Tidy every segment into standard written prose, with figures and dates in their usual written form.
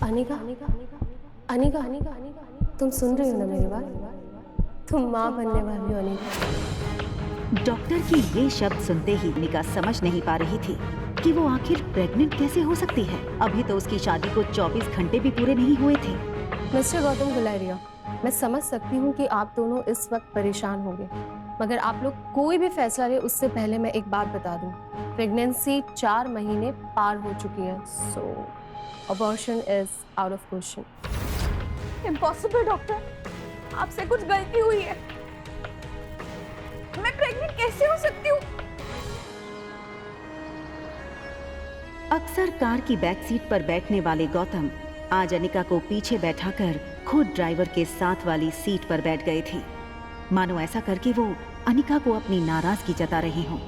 अनिका, अनिका, अनिका, तुम सुन रही हो ना मेरी बात? तुम माँ बनने वाली हो अनिका। डॉक्टर की ये शब्द सुनते ही अनिका समझ नहीं पा रही थी कि वो आखिर प्रेग्नेंट कैसे हो सकती है। अभी तो उसकी शादी को 24 घंटे भी पूरे नहीं हुए थे। मिस्टर गौतम गुलेरिया, मैं समझ सकती हूँ कि आप दोनों इस वक्त परेशान होंगे, मगर आप लोग कोई भी फैसला ले उससे पहले मैं एक बात बता दूं, प्रेगनेंसी 4 महीने पार हो चुकी है, so abortion is out of question. Impossible doctor, आपसे कुछ गलती हुई है। मैं प्रेग्नेंट कैसे हो सकती हूँ? अक्सर कार की बैक सीट पर बैठने वाले गौतम आज अनिका को पीछे बैठाकर खुद ड्राइवर के साथ वाली सीट पर बैठ गए थे, मानो ऐसा करके वो अनिका को अपनी नाराजगी जता रहे हों।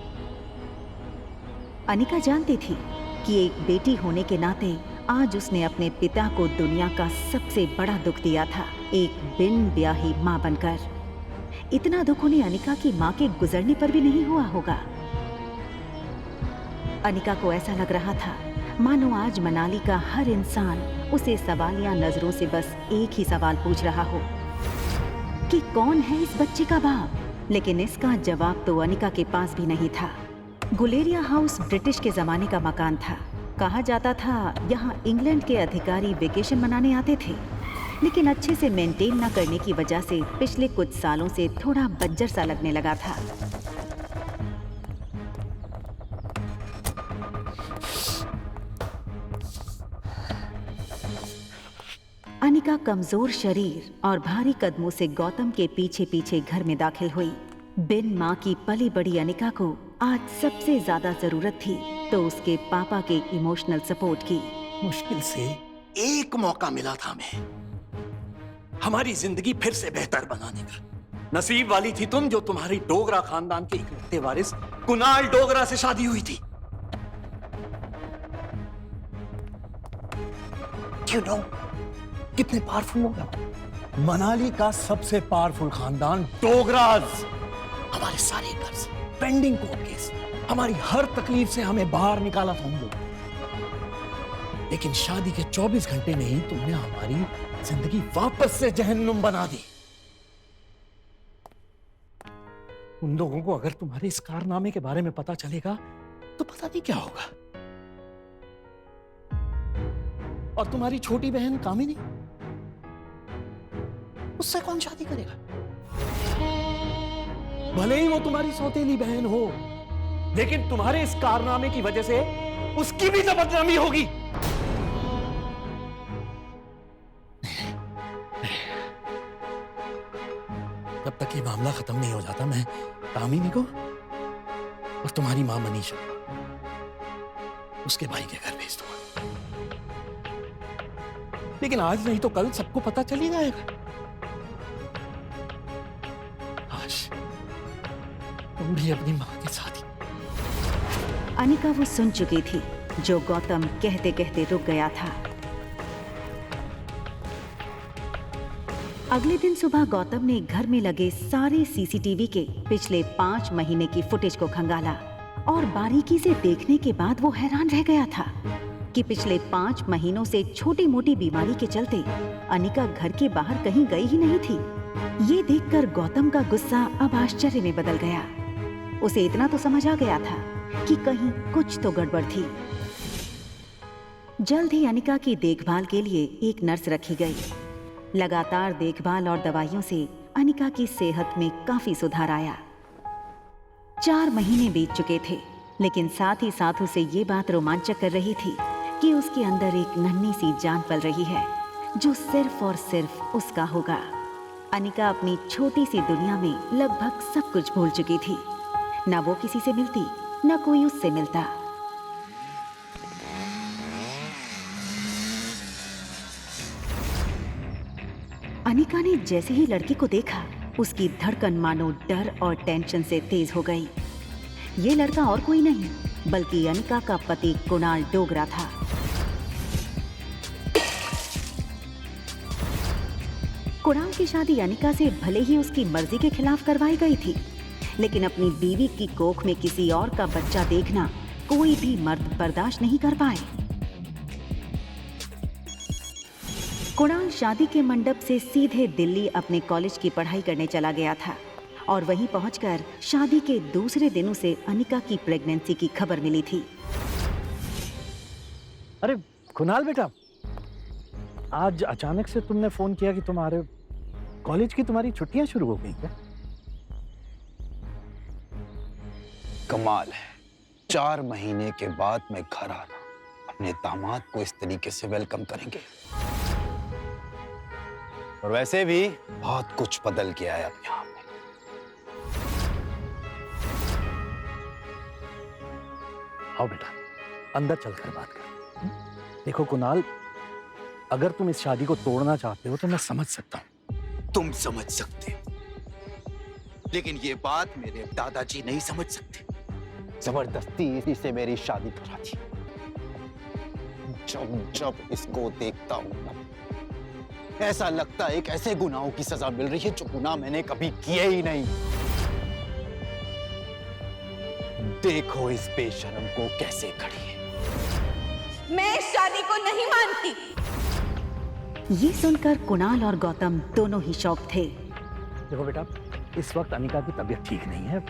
अनिका जानती थी कि एक बेटी होने के नाते आज उसने अपने पिता को दुनिया का सबसे बड़ा दुख दिया था, एक बिन ब्याही मां बनकर। इतना दुख उन्हें अनिका की मां के गुजरने पर भी नहीं हुआ होगा। अनिका को ऐसा लग रहा था मानो आज मनाली का हर इंसान उसे सवालिया नजरों से बस एक ही सवाल पूछ रहा हो कि कौन है इस बच्चे का बाप। लेकिन इसका जवाब तो अनिका के पास भी नहीं था। गुलेरिया हाउस ब्रिटिश के जमाने का मकान था। कहा जाता था यहाँ इंग्लैंड के अधिकारी वेकेशन मनाने आते थे, लेकिन अच्छे से मेंटेन न करने की वजह से पिछले कुछ सालों से थोड़ा बंजर सा लगने लगा था। अनिका कमजोर शरीर और भारी कदमों से गौतम के पीछे पीछे घर में दाखिल हुई। बिन माँ की पली बड़ी अनिका को आज सबसे ज्यादा जरूरत थी तो उसके पापा के इमोशनल सपोर्ट की। मुश्किल से एक मौका मिला था हमें हमारी जिंदगी फिर से बेहतर बनाने का। नसीब वाली थी तुम जो तुम्हारी डोगरा खानदान के इकलौते वारिस कुणाल डोगरा से शादी हुई थी। You know, कितने पावरफुल लोग हैं। मनाली का सबसे पावरफुल खानदान डोगराज। हमारे सारे कर्ज, पेंडिंग कोर्ट केस, हमारी हर तकलीफ से हमें बाहर निकाला था उन लोगों। लेकिन शादी के 24 घंटे में ही तुमने हमारी जिंदगी वापस से जहन्नुम बना दी। उन लोगों को अगर तुम्हारे इस कारनामे के बारे में पता चलेगा तो पता नहीं क्या होगा। और तुम्हारी छोटी बहन कामिनी, उससे कौन शादी करेगा? भले ही वो तुम्हारी सौतेली बहन हो, लेकिन तुम्हारे इस कारनामे की वजह से उसकी भी तो बदनामी होगी। जब तक ये मामला खत्म नहीं हो जाता मैं कामिनी को और तुम्हारी मां मनीषा उसके भाई के घर भेज दूंगा। लेकिन आज नहीं तो कल सबको पता चल ही जाएगा। आज तुम भी अपनी मां के साथ ही। अनिका वो सुन चुकी थी जो गौतम कहते कहते रुक गया था। अगले दिन सुबह गौतम ने घर में लगे सारे सीसीटीवी के पिछले 5 महीने की फुटेज को खंगाला और बारीकी से देखने के बाद वो हैरान रह गया था कि पिछले 5 महीनों से छोटी मोटी बीमारी के चलते अनिका घर के बाहर कहीं गई ही नहीं थी। ये देखकर गौतम का गुस्सा अब आश्चर्य में बदल गया। उसे इतना तो समझ आ गया था कि कहीं कुछ तो गड़बड़ थी। जल्द ही अनिका की देखभाल के लिए एक नर्स रखी गई। लगातार देखभाल और दवाइयों से अनिका की सेहत में काफी सुधार आया। 4 महीने बीत चुके थे, लेकिन साथ ही साथ उसे ये बात रोमांचक कर रही थी कि उसके अंदर एक नन्ही सी जान पल रही है जो सिर्फ और सिर्फ उसका होगा। अनिका अपनी छोटी सी दुनिया में लगभग सब कुछ भूल चुकी थी। न वो किसी से मिलती, न कोई उससे मिलता। अनिका ने जैसे ही लड़की को देखा, उसकी धड़कन मानो डर और टेंशन से तेज हो गई। ये लड़का और कोई नहीं बल्कि अनिका का पति कुणाल डोगरा था। कुणाल की शादी अनिका से भले ही उसकी मर्जी के खिलाफ करवाई गई थी, लेकिन अपनी बीवी की कोख में किसी और का बच्चा देखना कोई भी मर्द बर्दाश्त नहीं कर पाए। कुणाल शादी के मंडप से सीधे दिल्ली अपने कॉलेज की पढ़ाई करने चला गया था और वहीं पहुंचकर शादी के दूसरे दिन उसे अनिका की प्रेगनेंसी की खबर मिली थी। अरे कुणाल बेटा, आज अचानक से तुमने फोन किया कि तुम्हारे कॉलेज की तुम्हारी छुट्टियां शुरू हो गई क्या? कमाल है, 4 महीने के बाद मैं घर आना, अपने दामाद को इस तरीके से वेलकम करेंगे। और वैसे भी बहुत कुछ बदल गया है अब यहाँ पे। आओ बेटा, अंदर चलकर बात कर। देखो कुणाल, अगर तुम इस शादी को तोड़ना चाहते हो तो मैं समझ सकता हूँ। तुम समझ सकते हो, लेकिन ये बात मेरे दादाजी नहीं समझ सकते। जबरदस्ती इसे मेरी शादी करा दी। जब जब इसको देखता हूं ना, ऐसा लगता है एक ऐसे गुनाहों की सजा मिल रही है जो गुनाह मैंने कभी किए ही नहीं। देखो इस बेशरम को कैसे खड़ी है। मैं इस शादी को नहीं मानती। ये सुनकर कुणाल और गौतम दोनों ही शॉक थे। देखो बेटा, इस वक्त अनिका की तबीयत ठीक नहीं है,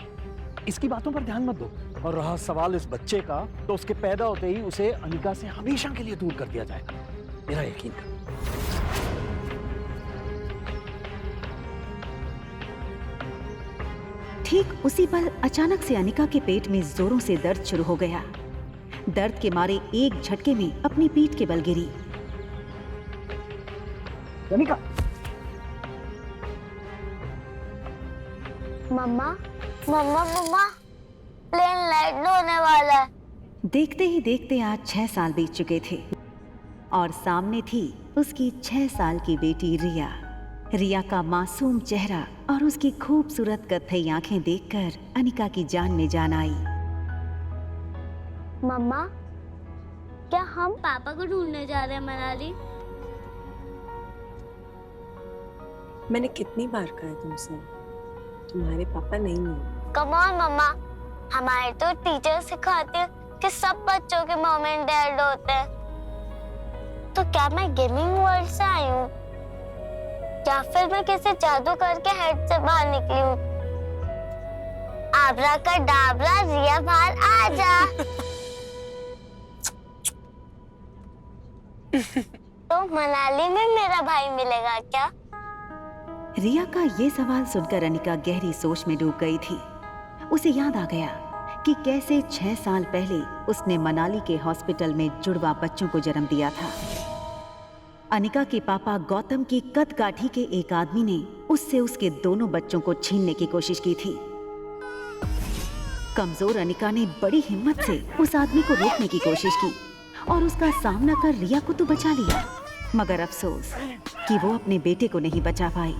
इसकी बातों पर ध्यान मत दो। और रहा सवाल इस बच्चे का, तो उसके पैदा होते ही उसे अनिका से हमेशा के लिए दूर कर दिया जाएगा, मेरा यकीन कर। ठीक उसी पल अचानक से अनिका के पेट में जोरों से दर्द शुरू हो गया। दर्द के मारे एक झटके में अपनी पीठ के बल गिरी। अनिका, मम्मा मम्मा मम्मा, प्लेन लैंड होने वाला है। देखते ही देखते आज 6 साल बीत चुके थे और सामने थी उसकी 6 साल की बेटी रिया। रिया का मासूम चेहरा और उसकी खूबसूरत कत्थई आंखें देखकर अनिका की जान में जान आई। मम्मा, क्या हम पापा को ढूंढने जा रहे हैं मनाली? मैंने कितनी बार कहा तुमसे, तुम्हारे पापा नहीं है। कम ऑन मम्मा, हमारे तो टीचर सिखाते हैं कि सब बच्चों के मॉम एंड डैड होते हैं। तो क्या मैं गेमिंग वर्ल्ड से आई हूँ, या फिर मैं किसी जादू करके हेड से बाहर निकली हूँ? आब्राकडाब्रा, रिया बाहर आ जा। तो मनाली में मेरा भाई मिलेगा क्या? रिया का ये सवाल सुनकर अनिका गहरी सोच में डूब गई थी। उसे याद आ गया कि कैसे 6 साल पहले उसने मनाली के हॉस्पिटल में जुड़वा बच्चों को जन्म दिया था। अनिका के पापा गौतम की कद काठी के एक आदमी ने उससे उसके दोनों बच्चों को छीनने की कोशिश की थी। कमजोर अनिका ने बड़ी हिम्मत से उस आदमी को रोकने की कोशिश की और उसका सामना कर रिया को तो बचा लिया, मगर अफसोस कि वो अपने बेटे को नहीं बचा पाई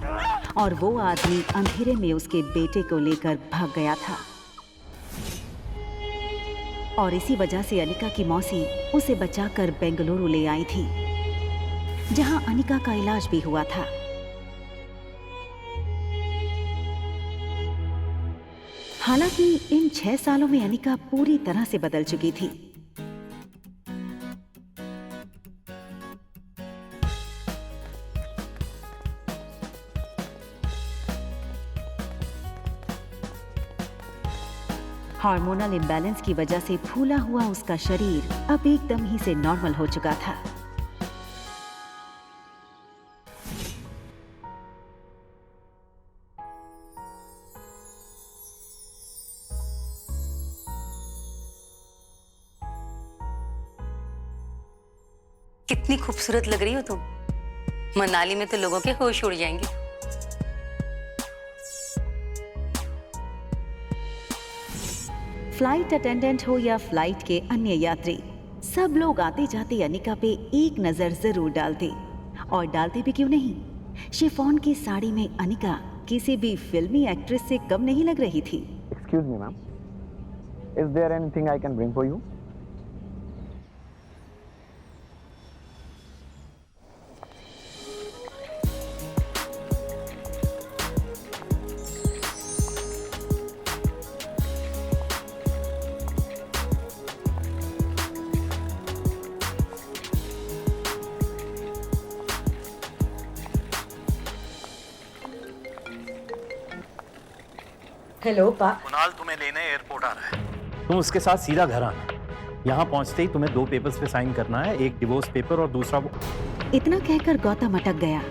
और वो आदमी अंधेरे में उसके बेटे को लेकर भाग गया था। और इसी वजह से अनिका की मौसी उसे बचाकर बेंगलुरु ले आई थी, जहां अनिका का इलाज भी हुआ था। हालांकि इन 6 सालों में अनिका पूरी तरह से बदल चुकी थी। हार्मोनल इम्बैलेंस की वजह से फूला हुआ उसका शरीर अब एकदम ही से नॉर्मल हो चुका था। कितनी खूबसूरत लग रही हो तुम। मनाली में तो लोगों के होश उड़ जाएंगे। फ्लाइट अटेंडेंट हो या फ्लाइट के अन्य यात्री, सब लोग आते जाते अनिका पे एक नजर जरूर डालते। और डालते भी क्यों नहीं, शिफॉन की साड़ी में अनिका किसी भी फिल्मी एक्ट्रेस से कम नहीं लग रही थी। Excuse me, ma'am. Is there anything I can bring for you? Hello पाप। कुणाल तुम्हें लेने एयरपोर्ट आ रहा है, तुम उसके साथ सीधा घर आना। यहाँ पहुंचते ही तुम्हें 2 पेपर्स पे साइन करना है, एक डिवोर्स पेपर और दूसरा वो। इतना कहकर गौतम अटक गया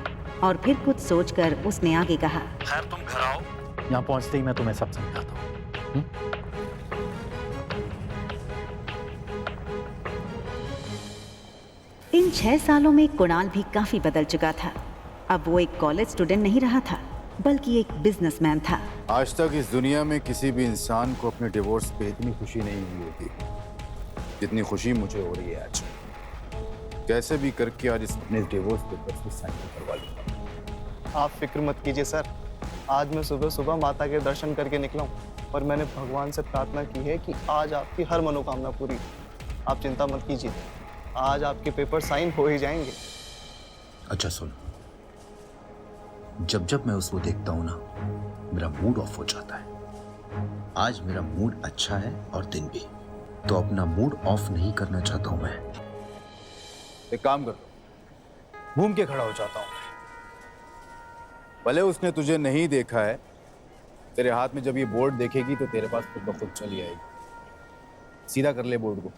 और फिर कुछ सोचकर उसने आगे कहा, खैर तुम घर आओ, यहाँ पहुंचते ही मैं तुम्हें सब समझाता हूँ। इन 6 सालों में कुणाल भी काफी बदल चुका था। अब वो एक कॉलेज स्टूडेंट नहीं रहा था, बल्कि एक बिजनेसमैन था। आज तक इस दुनिया में किसी भी इंसान को अपने डिवोर्स पे इतनी खुशी नहीं हुई होती जितनी खुशी मुझे हो रही है आज। कैसे भी करके आज अपने डिवोर्स पेपर पे साइन करवा लूंगा। आप फिक्र मत कीजिए सर, आज मैं सुबह सुबह माता के दर्शन करके निकला हूँ और मैंने भगवान से प्रार्थना की है कि आज आपकी हर मनोकामना पूरी हो। आप चिंता मत कीजिए, आज आपके पेपर साइन हो ही जाएंगे। अच्छा सुन, जब जब मैं उसको देखता हूं ना, मेरा मूड ऑफ हो जाता है। आज मेरा मूड अच्छा है और दिन भी, तो अपना मूड ऑफ नहीं करना चाहता हूं मैं। एक काम कर, घूम के खड़ा हो जाता हूँ। भले उसने तुझे नहीं देखा है, तेरे हाथ में जब ये बोर्ड देखेगी तो तेरे पास खुद ब खुद चली आएगी। सीधा कर ले बोर्ड को।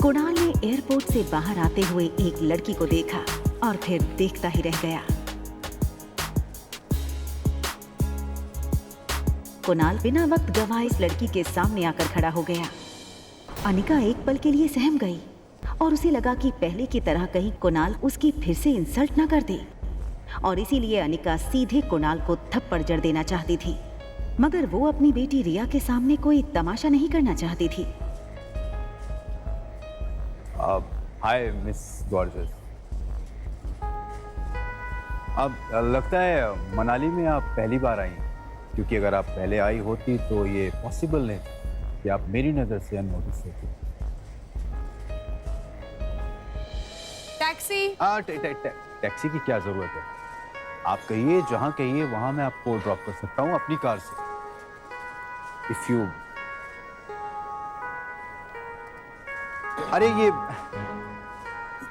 कुणाल ने एयरपोर्ट से बाहर आते हुए एक लड़की को देखा और फिर देखता ही रह गया। कुणाल बिना वक्त गवाए इस लड़की के सामने आकर खड़ा हो गया। अनिका एक पल के लिए सहम गई और उसे लगा कि पहले की तरह कहीं कुणाल उसकी फिर से इंसल्ट न कर दे, और इसीलिए अनिका सीधे कुणाल को थप्पड़ जड़ देना चाहती थी, मगर वो अपनी बेटी रिया के सामने कोई तमाशा नहीं करना चाहती थी। Hi miss gorgeous. अब लगता है मनाली में आप पहली बार आई, क्योंकि अगर आप पहले आई होती तो ये पॉसिबल नहीं कि आप मेरी नजर से अननोटिस होती। टैक्सी। टैक्सी की क्या जरूरत है? आप कहिए, जहां कहिए वहां मैं आपको ड्रॉप कर सकता हूं अपनी कार से। इफ यू, अरे ये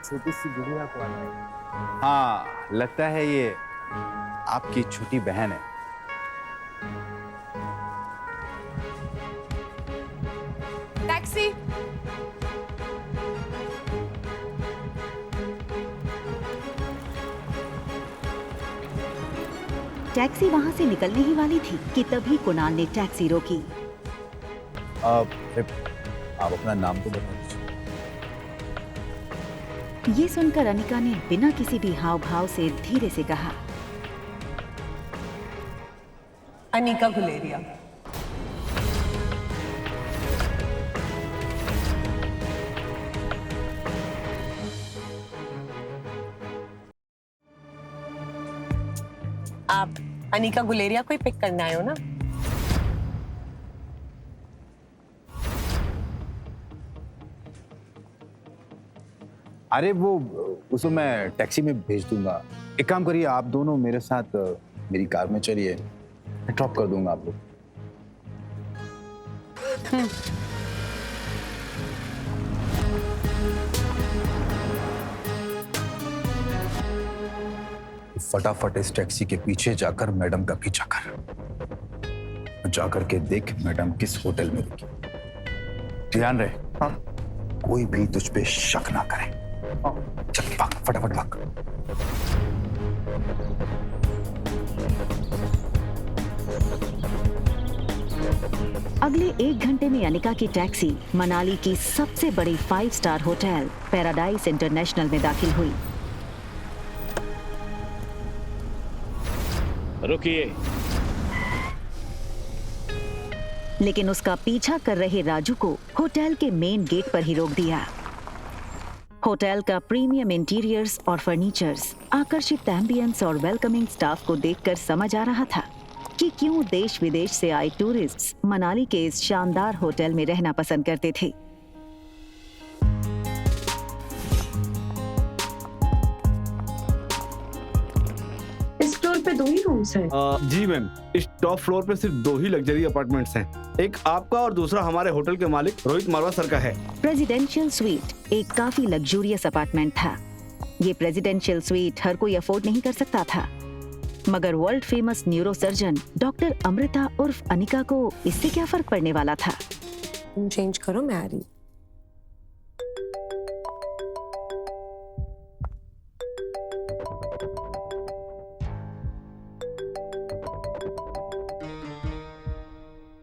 छोटी सी गुड़िया कौन है? हाँ, लगता है ये आपकी छोटी बहन है। टैक्सी। टैक्सी वहां से निकलने ही वाली थी कि तभी कुणाल ने टैक्सी रोकी। आप अपना नाम तो बता दीजिए। ये सुनकर अनिका ने बिना किसी भी हाव भाव से धीरे से कहा, अनिका गुलेरिया। आप अनिका गुलेरिया को ही पिक करने आए हो ना? अरे वो उसको मैं टैक्सी में भेज दूंगा। एक काम करिए, आप दोनों मेरे साथ मेरी कार में चलिए, मैं ड्रॉप कर दूंगा आप लोग। फटाफट इस टैक्सी के पीछे जाकर मैडम का पीछा कर, जाकर के देख मैडम किस होटल में रुकी। ध्यान रहे, हाँ? कोई भी तुझ पे शक ना करे। चल भाग, फटाफट भाग। अगले 1 घंटे में अनिका की टैक्सी मनाली की सबसे बड़ी 5 स्टार होटल पैराडाइज इंटरनेशनल में दाखिल हुई। रुकिए। लेकिन उसका पीछा कर रहे राजू को होटल के मेन गेट पर ही रोक दिया। होटल का प्रीमियम इंटीरियर्स और फर्नीचर्स, आकर्षित एम्बियंस और वेलकमिंग स्टाफ को देखकर समझ आ रहा था कि क्यों देश विदेश से आए टूरिस्ट्स मनाली के इस शानदार होटल में रहना पसंद करते थे। इस टूर पे में 2 ही रूम्स हैं। जी मैम, इस टॉप फ्लोर पे सिर्फ 2 ही लग्जरी अपार्टमेंट्स हैं। एक आपका और दूसरा हमारे होटल के मालिक रोहित मारवा सर का है। प्रेसिडेंशियल स्वीट एक काफी लग्जूरियस अपार्टमेंट था। ये प्रेसिडेंशियल स्वीट हर कोई अफोर्ड नहीं कर सकता था, मगर world famous neurosurgeon doctor Amrita उर्फ अनिका को इससे क्या फर्क पड़ने वाला था। तुम चेंज करो, मैं आ रही।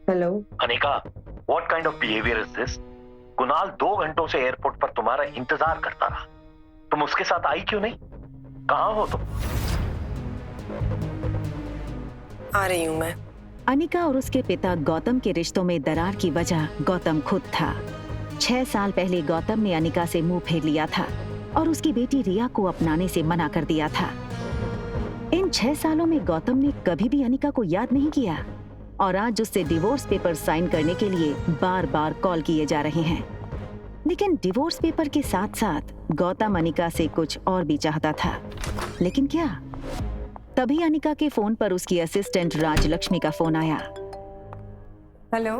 Hello Anika, what kind of behaviour is this? Kunal 2 घंटों से एयरपोर्ट पर तुम्हारा इंतजार करता रहा, तुम उसके साथ आई क्यों नहीं? कहाँ हो तुम? आ रही हूँ मैं। अनिका और उसके पिता गौतम के रिश्तों में दरार की वजह गौतम खुद था। 6 साल पहले गौतम ने अनिका से मुंह फेर लिया था और उसकी बेटी रिया को अपनाने से मना कर दिया था। इन 6 सालों में गौतम ने कभी भी अनिका को याद नहीं किया और आज उससे डिवोर्स पेपर साइन करने के लिए बार बार कॉल किए जा रहे हैं। लेकिन डिवोर्स पेपर के साथ साथ गौतम अनिका से कुछ और भी चाहता था। लेकिन क्या? तभी अनिका के फोन पर उसकी असिस्टेंट राजलक्ष्मी का फोन आया। हेलो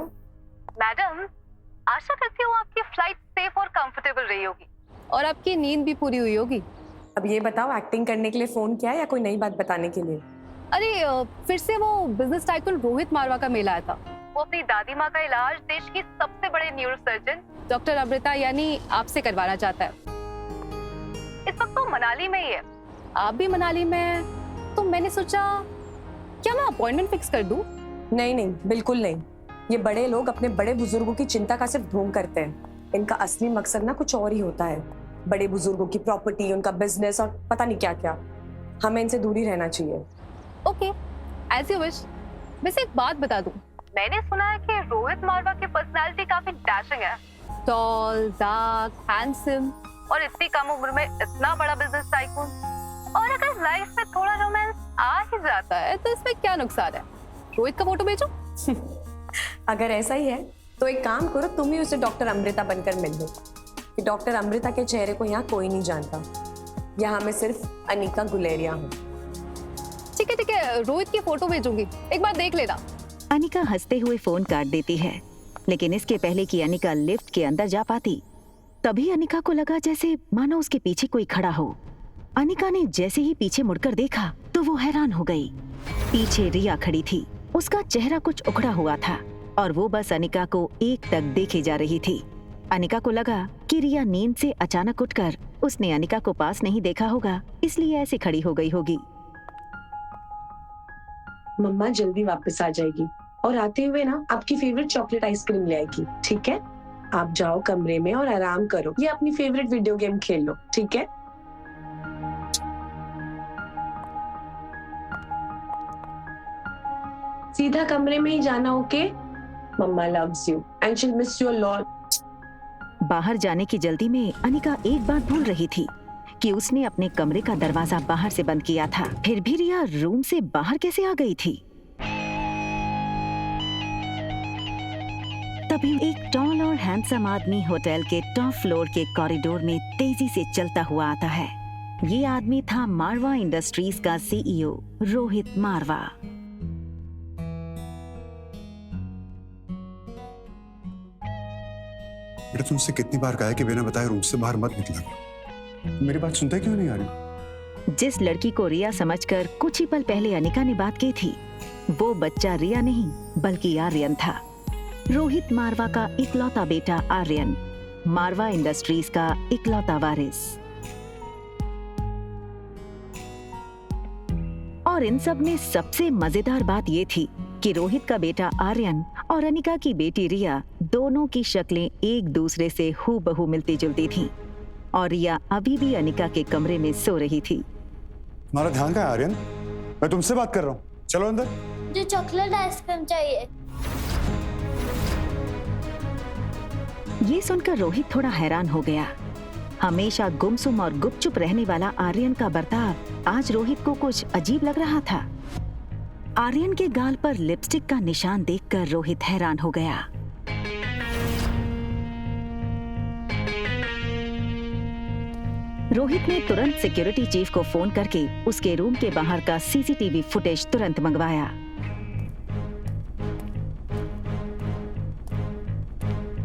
मैडम, आशा करती हूँ आपकी फ्लाइट सेफ और कंफर्टेबल रही होगी और आपकी नींद भी पूरी हुई होगी। अब ये बताओ, एक्टिंग करने के लिए फोन किया या कोई नई बात बताने के लिए? अरे फिर से वो बिजनेस टाइकून रोहित मारवा का मेल आया था। वो अपनी दादी माँ का इलाज देश की सबसे बड़े न्यूरोसर्जन डॉक्टर अमृता यानी आपसे करवाना चाहता है। इस वक्त तो मनाली में ही है। आप भी मनाली में, तो मैंने सोचा क्या मैं अपॉइंटमेंट फिक्स कर दूं? नहीं नहीं, बिल्कुल नहीं। ये बड़े लोग अपने बड़े बुजुर्गों की चिंता का सिर्फ ढोंग करते हैं। इनका असली मकसद ना कुछ और ही होता है। बड़े बुजुर्गों की प्रॉपर्टी, उनका बिजनेस और पता नहीं क्या क्या। हमें इनसे दूरी रहना चाहिए। Okay, as you wish. वैसे एक बात बता दूं, मैंने सुना है कि रोहित मारवा की पर्सनालिटी काफी डैशिंग है। टॉल, डार्क, हैंडसम और इतनी कम उम्र में इतना बड़ा बिजनेस टाइकून। और अगर लाइफ में थोड़ा रोमांस आ ही जाता है तो इसमें क्या नुकसान है? रोहित का फोटो भेजो। अगर ऐसा ही है तो एक काम करो, तुम ही उसे डॉक्टर अमृता बनकर मिल लो। कि डॉक्टर अमृता के चेहरे को यहाँ कोई नहीं जानता। यहाँ मैं सिर्फ अनिका गुलेरिया हूँ। ठीक है, रोहित की फोटो भेजूंगी, एक बार देख लेना। अनिका हंसते हुए फोन काट देती है, लेकिन इसके पहले कि अनिका लिफ्ट के अंदर जा पाती, तभी अनिका को लगा जैसे मानो उसके पीछे कोई खड़ा हो। अनिका ने जैसे ही पीछे मुड़कर देखा तो वो हैरान हो गई। पीछे रिया खड़ी थी। उसका चेहरा कुछ उखड़ा हुआ था और वो बस अनिका को एक टक देखे जा रही थी। अनिका को लगा कि रिया नींद से अचानक उठकर उसने अनिका को पास नहीं देखा होगा, इसलिए ऐसे खड़ी हो गई होगी। मम्मा जल्दी वापस आ जाएगी और आते हुए ना आपकी फेवरेट चॉकलेट आइसक्रीम ले आएगी, ठीक है? आप जाओ कमरे में और आराम करो या अपनी फेवरेट वीडियो गेम खेल लो, ठीक है? सीधा कमरे में ही जाना, okay? Mama loves you and she will miss you a lot. बाहर जाने की जल्दी में अनिका एक बात भूल रही थी कि उसने अपने कमरे का दरवाजा बाहर से बंद किया था। फिर भी रिया रूम से बाहर कैसे आ गई थी? तभी एक टॉल और हैंडसम आदमी होटल के टॉप फ्लोर के कॉरिडोर में तेजी से चलता हुआ आता है। ये आदमी था मारवा इंडस्ट्रीज का सीईओ रोहित मारवा। बेटा, तुमसे कितनी बार कहा है कि बिना बताए रूम से बाहर मत निकलना। मेरी बात सुनते क्यों नहीं आ रही? जिस लड़की को रिया समझकर कुछ ही पल पहले अनिका ने बात की थी, वो बच्चा रिया नहीं बल्कि आर्यन था। रोहित मारवा का इकलौता बेटा आर्यन, मारवा इंडस्ट्रीज का इकलौता वारिस। और इन सब में सबसे मजेदार बात ये थी कि रोहित का बेटा आर्यन और अनिका की बेटी रिया दोनों की शक्लें एक दूसरे से हूबहू मिलती जुलती थीं और रिया अभी भी अनिका के कमरे में सो रही थी। तुम्हारा ध्यान कहाँ है आर्यन? मैं तुमसे बात कर रहा हूँ, चलो अंदर। मुझे चॉकलेट आइसक्रीम चाहिए। ये सुनकर रोहित थोड़ा हैरान हो गया। हमेशा गुमसुम और गुपचुप रहने वाला आर्यन का बर्ताव आज रोहित को कुछ अजीब लग रहा था। आर्यन के गाल पर लिपस्टिक का निशान देखकर रोहित हैरान हो गया। रोहित ने तुरंत सिक्योरिटी चीफ को फोन करके उसके रूम के बाहर का सीसीटीवी फुटेज तुरंत मंगवाया।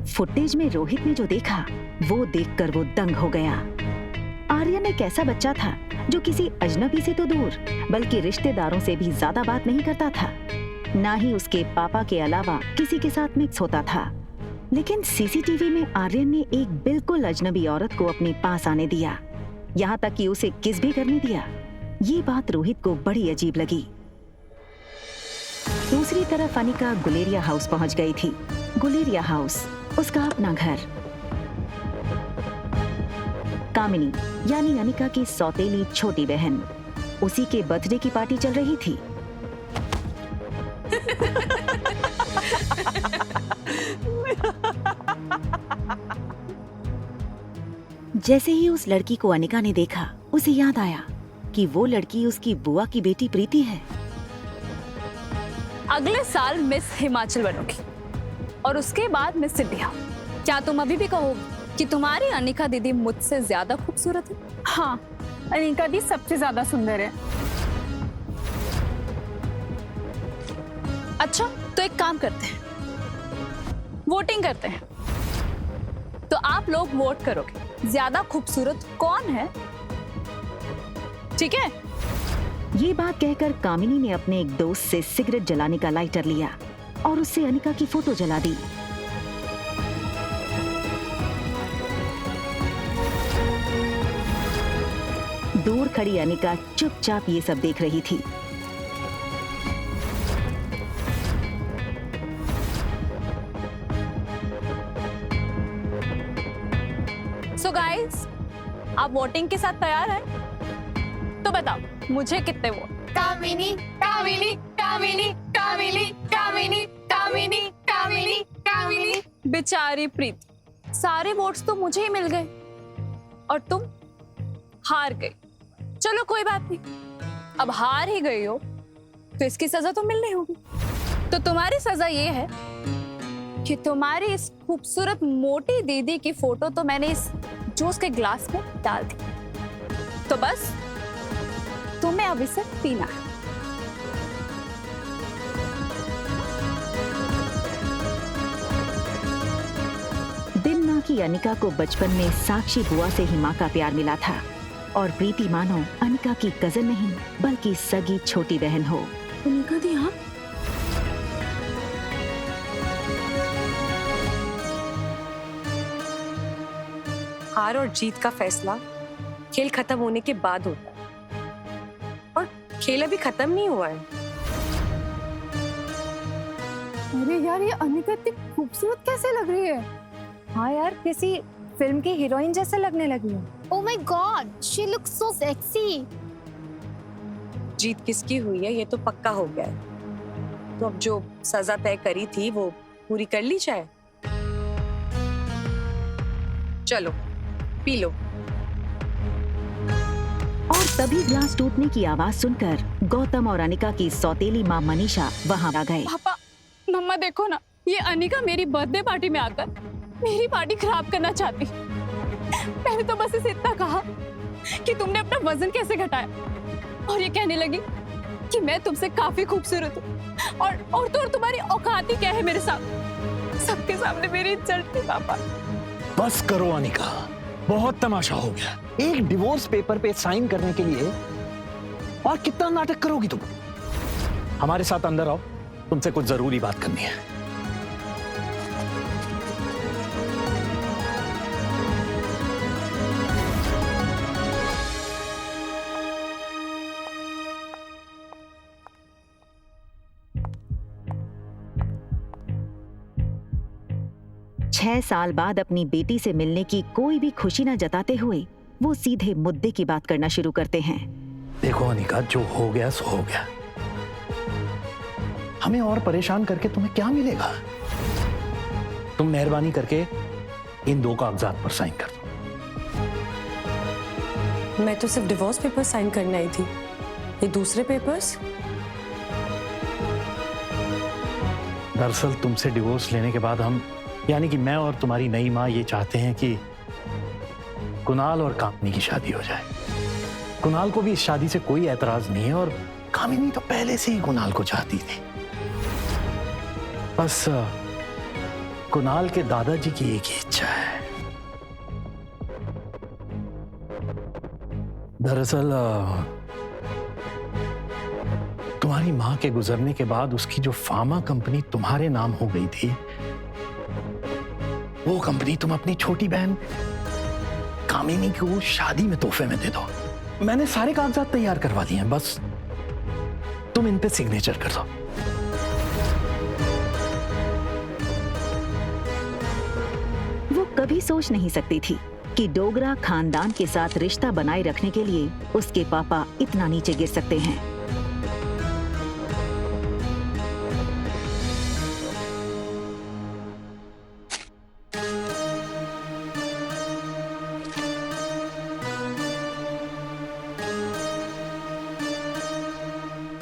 फुटेज में रोहित ने जो देखा वो देखकर वो दंग हो गया। आर्यन एक ऐसा बच्चा था जो किसी अजनबी से तो दूर बल्कि रिश्तेदारों से भी ज्यादा बात नहीं करता था, ना ही उसके पापा के अलावा किसी के साथ मिक्स होता था। लेकिन सीसीटीवी में आर्यन ने एक बिल्कुल अजनबी औरत को अपने पास आने दिया, यहाँ तक कि उसे किस भी करने दिया। ये बात रोहित को बड़ी अजीब लगी। दूसरी तरफ अनिका गुलेरिया हाउस पहुंच गई थी। गुलेरिया हाउस उसका अपना घर। कामिनी यानी अनिका की सौतेली छोटी बहन, उसी के बर्थडे की पार्टी चल रही थी। जैसे ही उस लड़की को अनिका ने देखा, उसे याद आया कि वो लड़की उसकी बुआ की बेटी प्रीति है। अगले साल मिस हिमाचल बनोगी और उसके बाद मिस इंडिया। क्या तुम अभी भी कहोगी कि तुम्हारी अनिका दीदी मुझसे ज्यादा खूबसूरत है? हाँ, अनिका दी सबसे ज्यादा सुंदर है। अच्छा, तो एक काम करते हैं, वोटिंग करते हैं। तो आप लोग वोट करोगे ज्यादा खूबसूरत कौन है, ठीक है? ये बात कहकर कामिनी ने अपने एक दोस्त से सिगरेट जलाने का लाइटर लिया और उससे अनिका की फोटो जला दी। दूर खड़ी अनिका चुपचाप ये सब देख रही थी। सो गाइस, आप वोटिंग के साथ तैयार हैं? तो बताओ मुझे कितने वोट? कामिनी, कामिनी, कामिनी, कामिनी, कामिनी, कामिनी, कामिनी, कामिनी। बेचारी प्रीति, सारे वोट्स तो मुझे ही मिल गए और तुम हार गई। चलो कोई बात नहीं, अब हार ही गई हो तो इसकी सजा तो मिलनी होगी। तो तुम्हारी सजा ये है कि तुम्हारी इस खूबसूरत मोटी दीदी की फोटो तो मैंने इस जूस के ग्लास में डाल दी, तो बस तुम्हें अब इसे पीना है। दिन माँ की अनिका को बचपन में साक्षी बुआ से ही माँ का प्यार मिला था और प्रीति मानो अनिका की कजन नहीं बल्कि सगी छोटी बहन हो। अनिका दी, हाँ? हार और जीत का फैसला खेल खत्म होने के बाद होता है और खेल अभी खत्म नहीं हुआ है। अरे यार, ये अनिका इतनी खूबसूरत कैसे लग रही है? हाँ यार, किसी फिल्म की हीरोइन जैसे लगने लगी है। Oh my God, she looks so sexy. जीत किसकी हुई है ये तो पक्का हो गया है, तो अब जो सजा तय करी थी वो पूरी कर ली जाए। चलो पी लो। और तभी ग्लास टूटने की आवाज सुनकर गौतम और अनिका की सौतेली माँ मनीषा वहां आ गए। पापा, मम्मा देखो ना, ये अनिका मेरी बर्थडे पार्टी में आकर मेरी पार्टी खराब करना चाहती। मैंने तो बस इसे इतना कहा कि तुमने अपना वजन कैसे घटाया, और ये कहने लगी कि मैं तुमसे काफी खूबसूरत हूँ और तो तुम्हारी औकात ही क्या है मेरे सामने। सबके सामने मेरी इज्जत थी। पापा बस करो अनिका, बहुत तमाशा हो गया। एक डिवोर्स पेपर पे साइन करने के लिए और कितना नाटक करोगी तुम? हमारे साथ अंदर आओ, तुमसे कुछ जरूरी बात करनी है। छह साल बाद अपनी बेटी से मिलने की कोई भी खुशी न जताते हुए वो सीधे मुद्दे की बात करना शुरू करते हैं। देखो अनिका, जो हो गया सो हो गया। हमें और परेशान करके तुम्हें क्या मिलेगा? तुम मेहरबानी करके इन दो कागजात पर साइन कर दो। मैं तो सिर्फ डिवोर्स पेपर साइन करने आई थी, ये दूसरे पेपर्स? दरअसल तुमसे डिवोर्स लेने के बाद हम, यानी कि मैं और तुम्हारी नई माँ, ये चाहते हैं कि कुणाल और कामिनी की शादी हो जाए। कुणाल को भी इस शादी से कोई एतराज नहीं है और कामिनी तो पहले से ही कुणाल को चाहती थी। बस कुणाल के दादाजी की एक ही इच्छा है। दरअसल तुम्हारी मां के गुजरने के बाद उसकी जो फार्मा कंपनी तुम्हारे नाम हो गई थी, वो कंपनी तुम अपनी छोटी बहन कामिनी को शादी में तोहफे में दे दो। मैंने सारे कागजात तैयार करवा दिए हैं, बस तुम इन पे सिग्नेचर कर दो। वो कभी सोच नहीं सकती थी कि डोगरा खानदान के साथ रिश्ता बनाए रखने के लिए उसके पापा इतना नीचे गिर सकते हैं।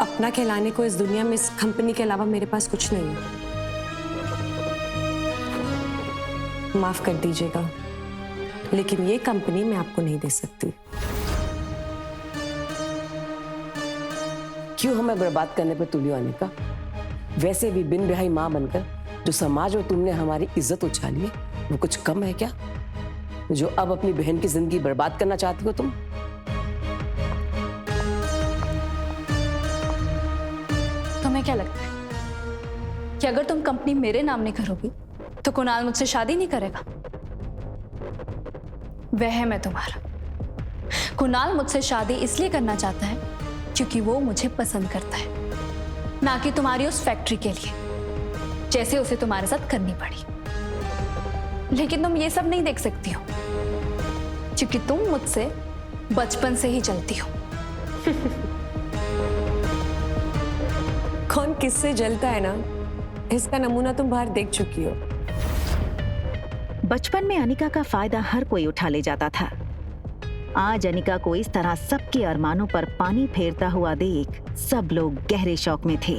अपना कहलाने को इस दुनिया में इस कंपनी के अलावा मेरे पास कुछ नहीं है। माफ कर दीजिएगा, लेकिन ये कंपनी मैं आपको नहीं दे सकती। क्यों हमें बर्बाद करने पर तुली आने का? वैसे भी बिन ब्याही माँ बनकर जो समाज में तुमने हमारी इज्जत उछाली है, वो कुछ कम है क्या? जो अब अपनी बहन की जिंदगी बर्बाद करना चाहती हो तुम? तुम्हें क्या लगता है कि अगर तुम कंपनी मेरे नाम नहीं करोगी तो कुणाल मुझसे शादी नहीं करेगा? वह है मैं तुम्हारा। कुणाल मुझसे शादी इसलिए करना चाहता है क्योंकि वो मुझे पसंद करता है, ना कि तुम्हारी उस फैक्ट्री के लिए, जैसे उसे तुम्हारे साथ करनी पड़ी। लेकिन तुम ये सब नहीं देख सकती हो क्योंकि तुम मुझसे बचपन से ही चलती हो। कौन किससे जलता है ना, इसका नमूना तुम बाहर देख चुकी हो। बचपन में अनिका का फायदा हर कोई उठा ले जाता था। आज अनिका को इस तरह सबके अरमानों पर पानी फेरता हुआ देख सब लोग गहरे शौक में थे।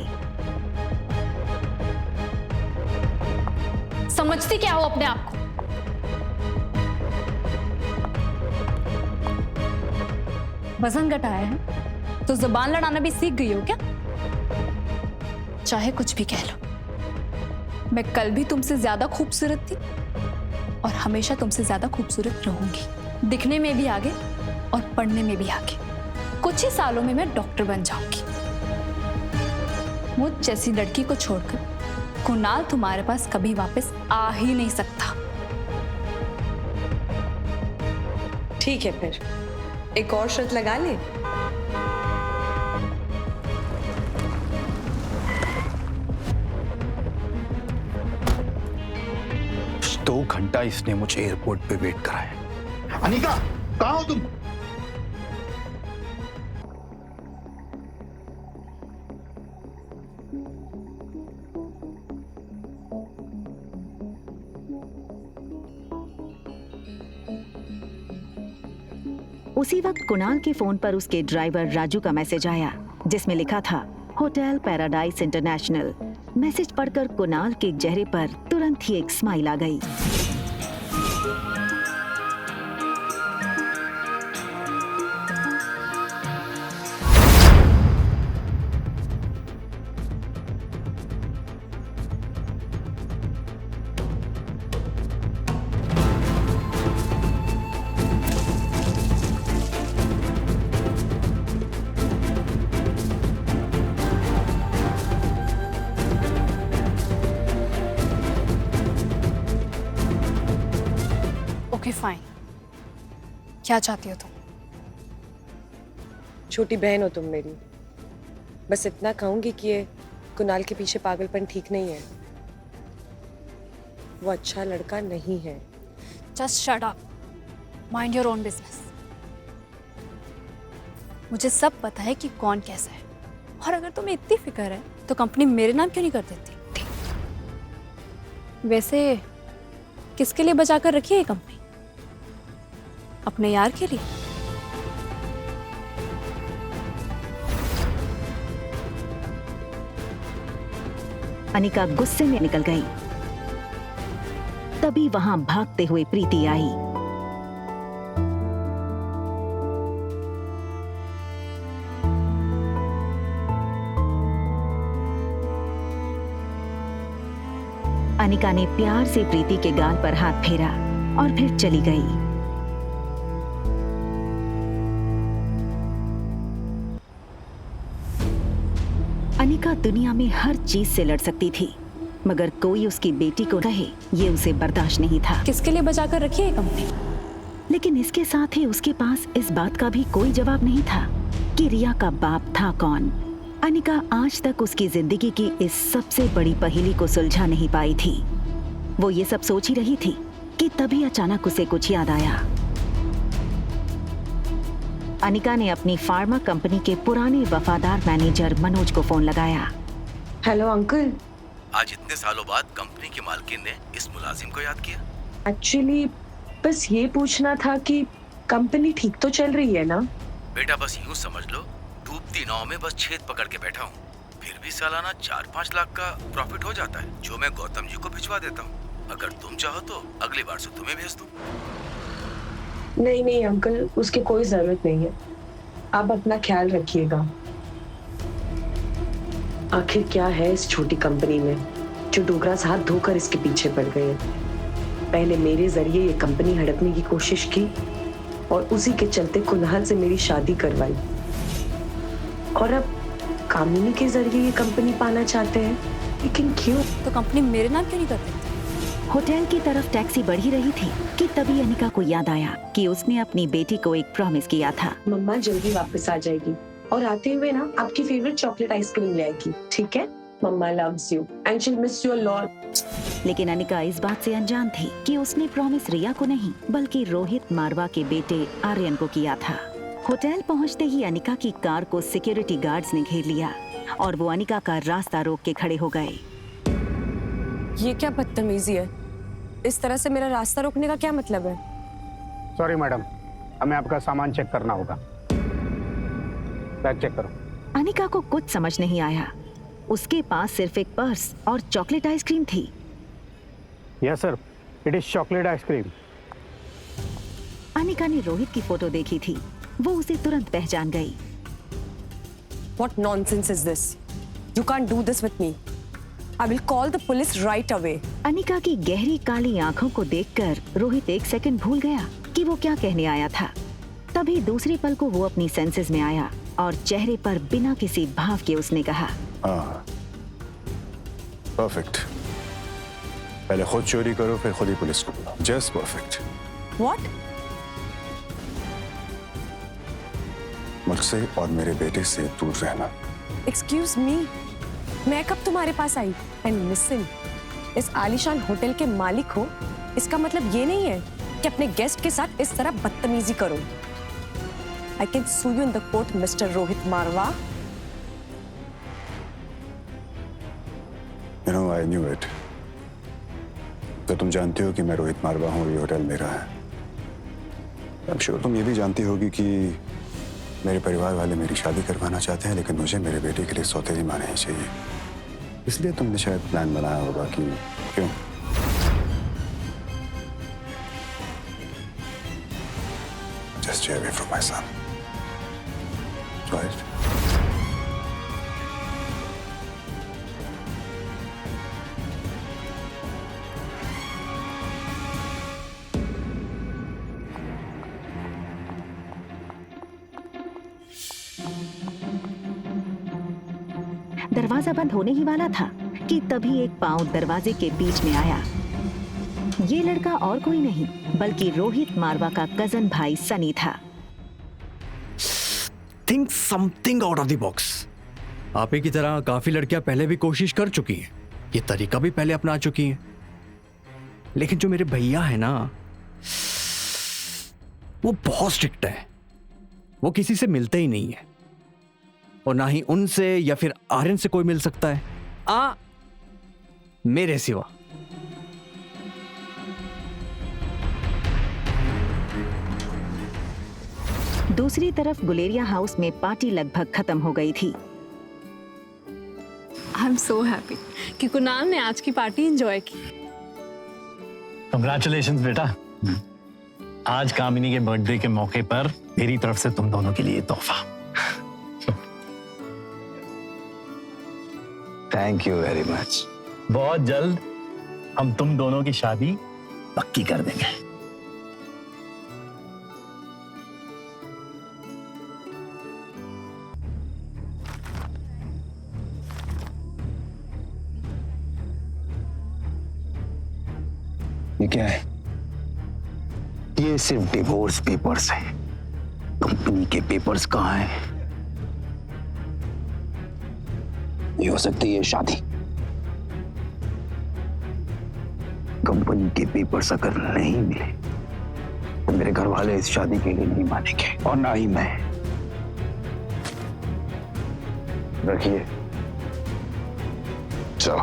समझती क्या हो अपने आप को? वजन घटाया है तो जुबान लड़ाना भी सीख गई हो क्या? चाहे कुछ भी कह लो, मैं कल भी तुमसे ज्यादा खूबसूरत थी और हमेशा तुमसे ज्यादा खूबसूरत रहूंगी। दिखने में भी आगे और पढ़ने में भी आगे। कुछ ही सालों में मैं डॉक्टर बन जाऊंगी। मुझ जैसी लड़की को छोड़कर कुणाल तुम्हारे पास कभी वापस आ ही नहीं सकता। ठीक है, फिर एक और शर्त लगा ले। 2 घंटा इसने मुझे एयरपोर्ट पे वेट कराया। अनिका, कहाँ हो तुम? उसी वक्त कुणाल के फोन पर उसके ड्राइवर राजू का मैसेज आया जिसमें लिखा था होटल पैराडाइज इंटरनेशनल। मैसेज पढ़कर कुणाल के चेहरे पर तुरंत ही एक स्माइल आ गई। ओके फाइन, क्या चाहती हो तुम? छोटी बहन हो तुम मेरी। बस इतना कहूंगी कि ये कुणाल के पीछे पागलपन ठीक नहीं है। वो अच्छा लड़का नहीं है। Just shut up, mind your own business. मुझे सब पता है कि कौन कैसा है, और अगर तुम्हें इतनी फिक्र है तो कंपनी मेरे नाम क्यों नहीं कर देती? वैसे किसके लिए बचा कर रखी है ये कंपनी? अपने यार के लिए? अनिका गुस्से में निकल गई। तभी वहां भागते हुए प्रीति आई। अनिका ने प्यार से प्रीति के गाल पर हाथ फेरा और फिर चली गई। अनिका दुनिया में हर चीज से लड़ सकती थी, मगर कोई उसकी बेटी को कहे ये उसे बर्दाश्त नहीं था। किसके लिए बचा कर रखी है कंपनी? लेकिन इसके साथ ही उसके पास इस बात का भी कोई जवाब नहीं था कि रिया का बाप था कौन। अनिका आज तक उसकी जिंदगी की इस सबसे बड़ी पहेली को सुलझा नहीं पाई थी। वो ये सब सोच ही रही थी कि तभी अचानक उसे कुछ याद आया। अनिका ने अपनी फार्मा कंपनी के पुराने वफादार मैनेजर मनोज को फोन लगाया। Hello uncle. आज इतने सालों बाद कंपनी के मालकिन ने इस मुलाजिम को याद किया। एक्चुअली बस ये पूछना था कि कंपनी ठीक तो चल रही है ना? बेटा बस यूं समझ लो, डूबती नाव में बस छेद पकड़ के बैठा हूँ। फिर भी सालाना 4-5 लाख का प्रॉफिट हो जाता है, जो मैं गौतम जी को भिजवा देता हूँ। अगर तुम चाहो तो अगली बार से तुम्हें भेज दूँ। नहीं नहीं अंकल, उसकी कोई जरूरत नहीं है। आप अपना ख्याल रखिएगा। आखिर क्या है इस छोटी कंपनी में जो डोगरास हाथ धोकर इसके पीछे पड़ गए हैं? पहले मेरे जरिए ये कंपनी हड़पने की कोशिश की और उसी के चलते कुनाल से मेरी शादी करवाई, और अब कामिनी के जरिए ये कंपनी पाना चाहते हैं। लेकिन क्यों? तो कंपनी मेरे नाम क्यों नहीं करते? होटल की तरफ टैक्सी बढ़ी रही थी कि तभी अनिका को याद आया कि उसने अपनी बेटी को एक प्रॉमिस किया था। मम्मा जल्दी वापस आ जाएगी और आते हुए ना आपकी फेवरेट चॉकलेट आइसक्रीम ले आएगी, ठीक है? Mamma loves you and she will miss you a lot. लेकिन अनिका इस बात से अनजान थी कि उसने प्रॉमिस रिया को नहीं बल्कि रोहित मारवा के बेटे आर्यन को किया था। होटल पहुंचते ही अनिका की कार को सिक्योरिटी गार्ड्स ने घेर लिया और वो अनिका का रास्ता रोक के खड़े हो गए। ये क्या बदतमीजी है? इस तरह से मेरा रास्ता रोकने का क्या मतलब है? सॉरी मैडम, हमें आपका सामान चेक करना होगा। बैग चेक करो। अनिका को कुछ समझ नहीं आया। उसके पास सिर्फ एक पर्स और चॉकलेट आइसक्रीम थी। Yes sir, it is chocolate ice cream. Anika ने रोहित की फोटो देखी थी, वो उसे तुरंत पहचान गई। What nonsense is this? You can't do this with me. I will call the police right away. Anika की गहरी काली आंखों को देखकर रोहित एक सेकंड भूल गया कि वो क्या कहने आया था। तभी दूसरे पल को वो अपनी सेंसेस में आया और चेहरे पर बिना किसी भाव के उसने कहा, परफेक्ट। पहले खुद चोरी करो फिर खुद ही पुलिस को बुलाओ। Just perfect. What? मुझसे और मेरे बेटे से दूर रहना। Excuse me. मैं कब तुम्हारे पास आई? And listen, इस आलीशान होटल के मालिक हो, इसका मतलब ये नहीं है कि अपने गेस्ट के साथ इस तरह बदतमीजी करो। I can sue you in the court, Mr. Rohit Marwa. You know, I knew it. तो तुम जानती हो कि मैं रोहित मारवा हूँ, ये होटल मेरा है। I'm sure तुम ये भी जानती होगी कि मेरे परिवार वाले मेरी शादी करवाना चाहते हैं, लेकिन मुझे मेरे बेटे के लिए सौतेली माँ नहीं चाहिए। इसलिए तुमने शायद प्लान बनाया होगा कि क्यों। Just stay away from my son. Right? दरवाजा बंद होने ही वाला था कि तभी एक पांव दरवाजे के बीच में आया। ये लड़का और कोई नहीं बल्कि रोहित मारवा का कजन भाई सनी था। Think something out of the box. आप ही की तरह काफी लड़कियां पहले भी कोशिश कर चुकी हैं, ये तरीका भी पहले अपना चुकी हैं, लेकिन जो मेरे भैया है ना, वो बहुत स्ट्रिक्ट है। वो किसी से मिलते ही नहीं है और ना ही उनसे या फिर आर्यन से कोई मिल सकता है, मेरे सिवा। दूसरी तरफ गुलेरिया हाउस में पार्टी लगभग खत्म हो गई थी। आई एम सो हैप्पी कि कुणाल ने आज की पार्टी एंजॉय की। कंग्रेचुलेशंस बेटा। आज कामिनी के बर्थडे के मौके पर मेरी तरफ से तुम दोनों के लिए तोहफा। Thank you very much. बहुत जल्द हम तुम दोनों की शादी पक्की कर देंगे। ये क्या है? ये सिर्फ डिवोर्स पेपर्स है। कंपनी के पेपर्स कहाँ हैं? ये हो सकती है शादी। कंपनी के पेपर्स अगर नहीं मिले तो मेरे घर वाले इस शादी के लिए नहीं मानेंगे और ना ही मैं। रखिए, चलो।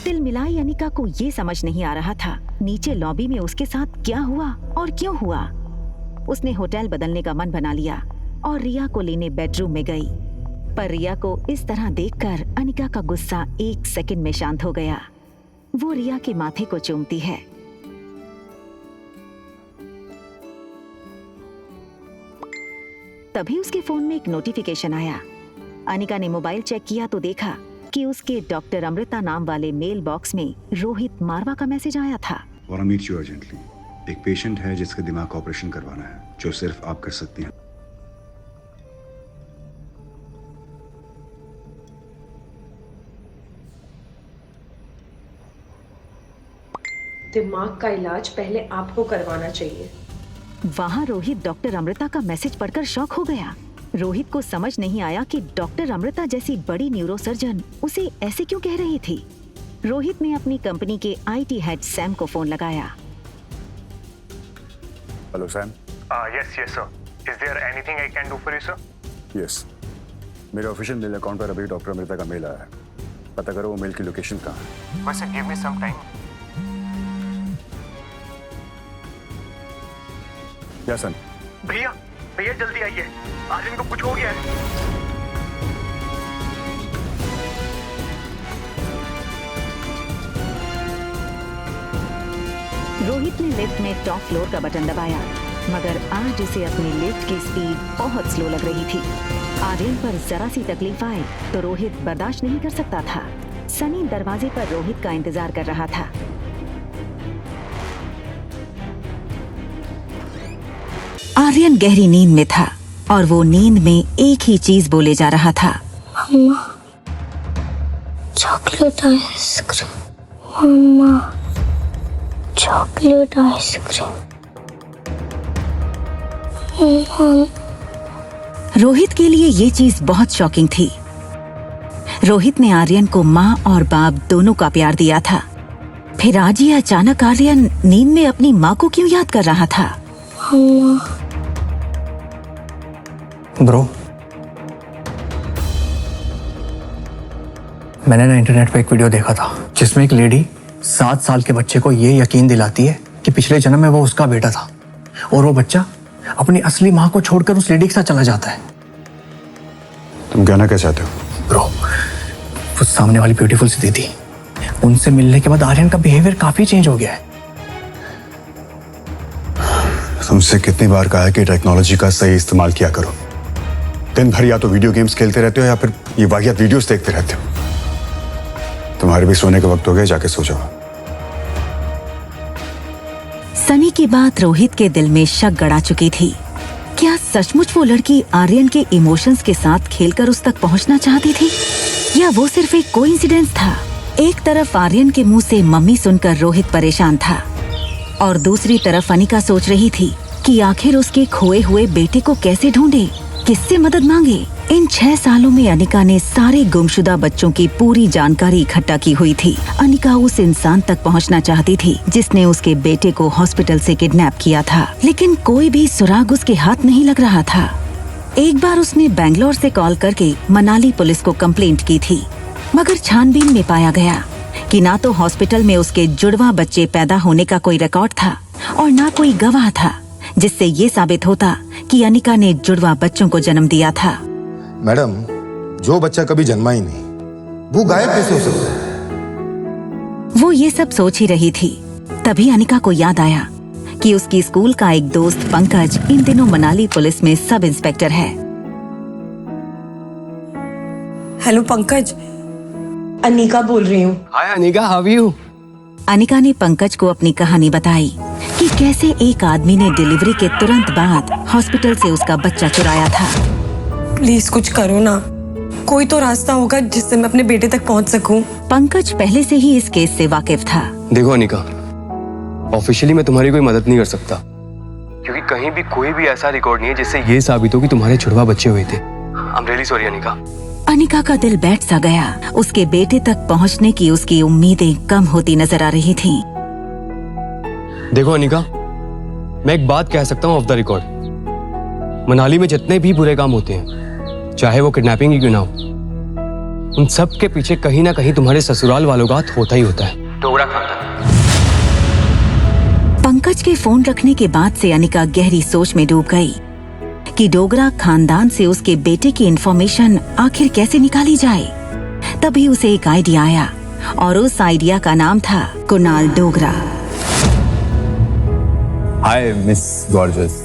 तिलमिलाई अनिका को ये समझ नहीं आ रहा था नीचे लॉबी में उसके साथ क्या हुआ और क्यों हुआ। उसने होटल बदलने का मन बना लिया और रिया को लेने बेडरूम में गई, पर रिया को इस तरह देखकर अनिका का गुस्सा 1 सेकंड में शांत हो गया। वो रिया के माथे को चूमती है। तभी उसके फोन में एक नोटिफिकेशन आया। अनिका ने मोबाइल चेक किया तो देखा कि उसके डॉक्टर अमृता नाम वाले मेल बॉक्स में रोहित मारवा का मैसेज आया था। और मीट यू अर्जेंटली। एक पेशेंट है जिसका दिमाग का ऑपरेशन करवाना है, जो सिर्फ आप कर सकती हैं। दिमाग का इलाज पहले आपको करवाना चाहिए। वहाँ रोहित डॉक्टर अमृता का मैसेज पढ़कर शॉक हो गया। रोहित को समझ नहीं आया कि डॉक्टर अमृता जैसी बड़ी न्यूरोसर्जन उसे ऐसे क्यों कह रही थी। रोहित ने अपनी कंपनी के आईटी हेड सैम को फोन लगाया। Hello Sam. Yes sir. Is there anything I can do for you sir? Yes, मेरे ऑफिशियल मेल अकाउंट पर अभी डॉक्टर अमृता का मेल आया है। पता करो वो मेल की लोकेशन कहाँ है। बस गिव मी सम टाइम। या सन। भैया जल्दी आइए, आर्यन को कुछ हो गया है। रोहित ने लिफ्ट में टॉप फ्लोर का बटन दबाया, मगर आज उसे अपनी लिफ्ट की स्पीड बहुत स्लो लग रही थी। आर्यन पर जरा सी तकलीफ आए तो रोहित बर्दाश्त नहीं कर सकता था। सनी दरवाजे पर रोहित का इंतजार कर रहा था। आर्यन गहरी नींद में था और वो नींद में एक ही चीज बोले जा रहा था, मम्मा चॉकलेट आइसक्रीम, मम्मा चॉकलेट आइसक्रीम। रोहित के लिए ये चीज बहुत शॉकिंग थी। रोहित ने आर्यन को माँ और बाप दोनों का प्यार दिया था, फिर आज ये अचानक आर्यन नींद में अपनी माँ को क्यों याद कर रहा था। ब्रो, मैंने ना इंटरनेट पे एक वीडियो देखा था जिसमें एक लेडी 7 साल के बच्चे को ये यकीन दिलाती है कि पिछले जन्म में वो उसका बेटा था, और वो बच्चा अपनी असली माँ को छोड़कर उस लेडी के साथ चला जाता है। तुम कहना क्या चाहते हो? ब्रो, उस सामने वाली ब्यूटीफुल सी दीदी, उनसे मिलने के बाद आर्यन का बिहेवियर काफी चेंज हो गया है। तुमसे कितनी बार कहा है कि टेक्नोलॉजी का सही इस्तेमाल किया करो। दिन भर या तो वीडियो गेम्स खेलते रहते हो या फिर ये वाहियात वीडियोस देखते रहते हो। तुम्हारे भी सोने का वक्त हो गया, जाके सो जाओ। सनी की बात रोहित के दिल में शक गड़ा चुकी थी। क्या सचमुच वो लड़की आर्यन के इमोशंस के साथ खेलकर उस तक पहुंचना चाहती थी, या वो सिर्फ एक कोइंसिडेंस था। एक तरफ आर्यन के मुंह से मम्मी सुनकर रोहित परेशान था और दूसरी तरफ अनिका सोच रही थी कि आखिर उसके खोए हुए बेटे को कैसे ढूंढे, किससे मदद मांगे। इन 6 सालों में अनिका ने सारे गुमशुदा बच्चों की पूरी जानकारी इकट्ठा की हुई थी। अनिका उस इंसान तक पहुंचना चाहती थी जिसने उसके बेटे को हॉस्पिटल से किडनैप किया था, लेकिन कोई भी सुराग उसके हाथ नहीं लग रहा था। एक बार उसने बैंगलोर से कॉल करके मनाली पुलिस को कंप्लेंट की थी, मगर छानबीन में पाया गया कि ना तो हॉस्पिटल में उसके जुड़वा बच्चे पैदा होने का कोई रिकॉर्ड था और ना कोई गवाह था, जिससे ये साबित होता कि अनिका ने जुड़वा बच्चों को जन्म दिया था। मैडम, जो बच्चा कभी जन्मा ही नहीं, वो गायब कैसे हो सकता है? वो ये सब सोच ही रही थी, तभी अनिका को याद आया कि उसकी स्कूल का एक दोस्त पंकज इन दिनों मनाली पुलिस में सब इंस्पेक्टर है। हेलो पंकज, अनिका बोल रही हूँ। Hi Anika, how are you? Anika ने पंकज को अपनी कहानी बताई कि कैसे एक आदमी ने डिलीवरी के तुरंत बाद हॉस्पिटल से उसका बच्चा चुराया था। प्लीज कुछ करो ना, कोई तो रास्ता होगा जिससे मैं अपने बेटे तक पहुंच सकूं। पंकज पहले से ही इस केस से वाकिफ था। देखो अनिका, ऑफिशियली मैं तुम्हारी कोई मदद नहीं कर सकता, क्योंकि कहीं भी कोई भी ऐसा रिकॉर्ड नहीं है जिससे ये साबित हो कि तुम्हारे छुड़वा बच्चे हुए थे। I am really sorry Anika. Anika का दिल बैठ सा गया। उसके बेटे तक पहुंचने की उसकी उम्मीदें कम होती नजर आ रही थीं। देखो अनिका, मैं एक बात कह सकता हूँ ऑफ द रिकॉर्ड। मनाली में जितने भी बुरे काम होते हैं, चाहे वो किडनैपिंग ही क्यों ना हो, उन सब के पीछे कहीं ना कहीं तुम्हारे ससुराल वालों का हाथ होता ही होता है। डोगरा खानदान। पंकज के फोन रखने के बाद से अनिका गहरी सोच में डूब गई कि डोगरा खानदान से उसके बेटे की इंफॉर्मेशन आखिर कैसे निकाली जाए। तभी उसे एक आइडिया आया और उस आइडिया का नाम था Kunal Dogra. Hi miss gorgeous.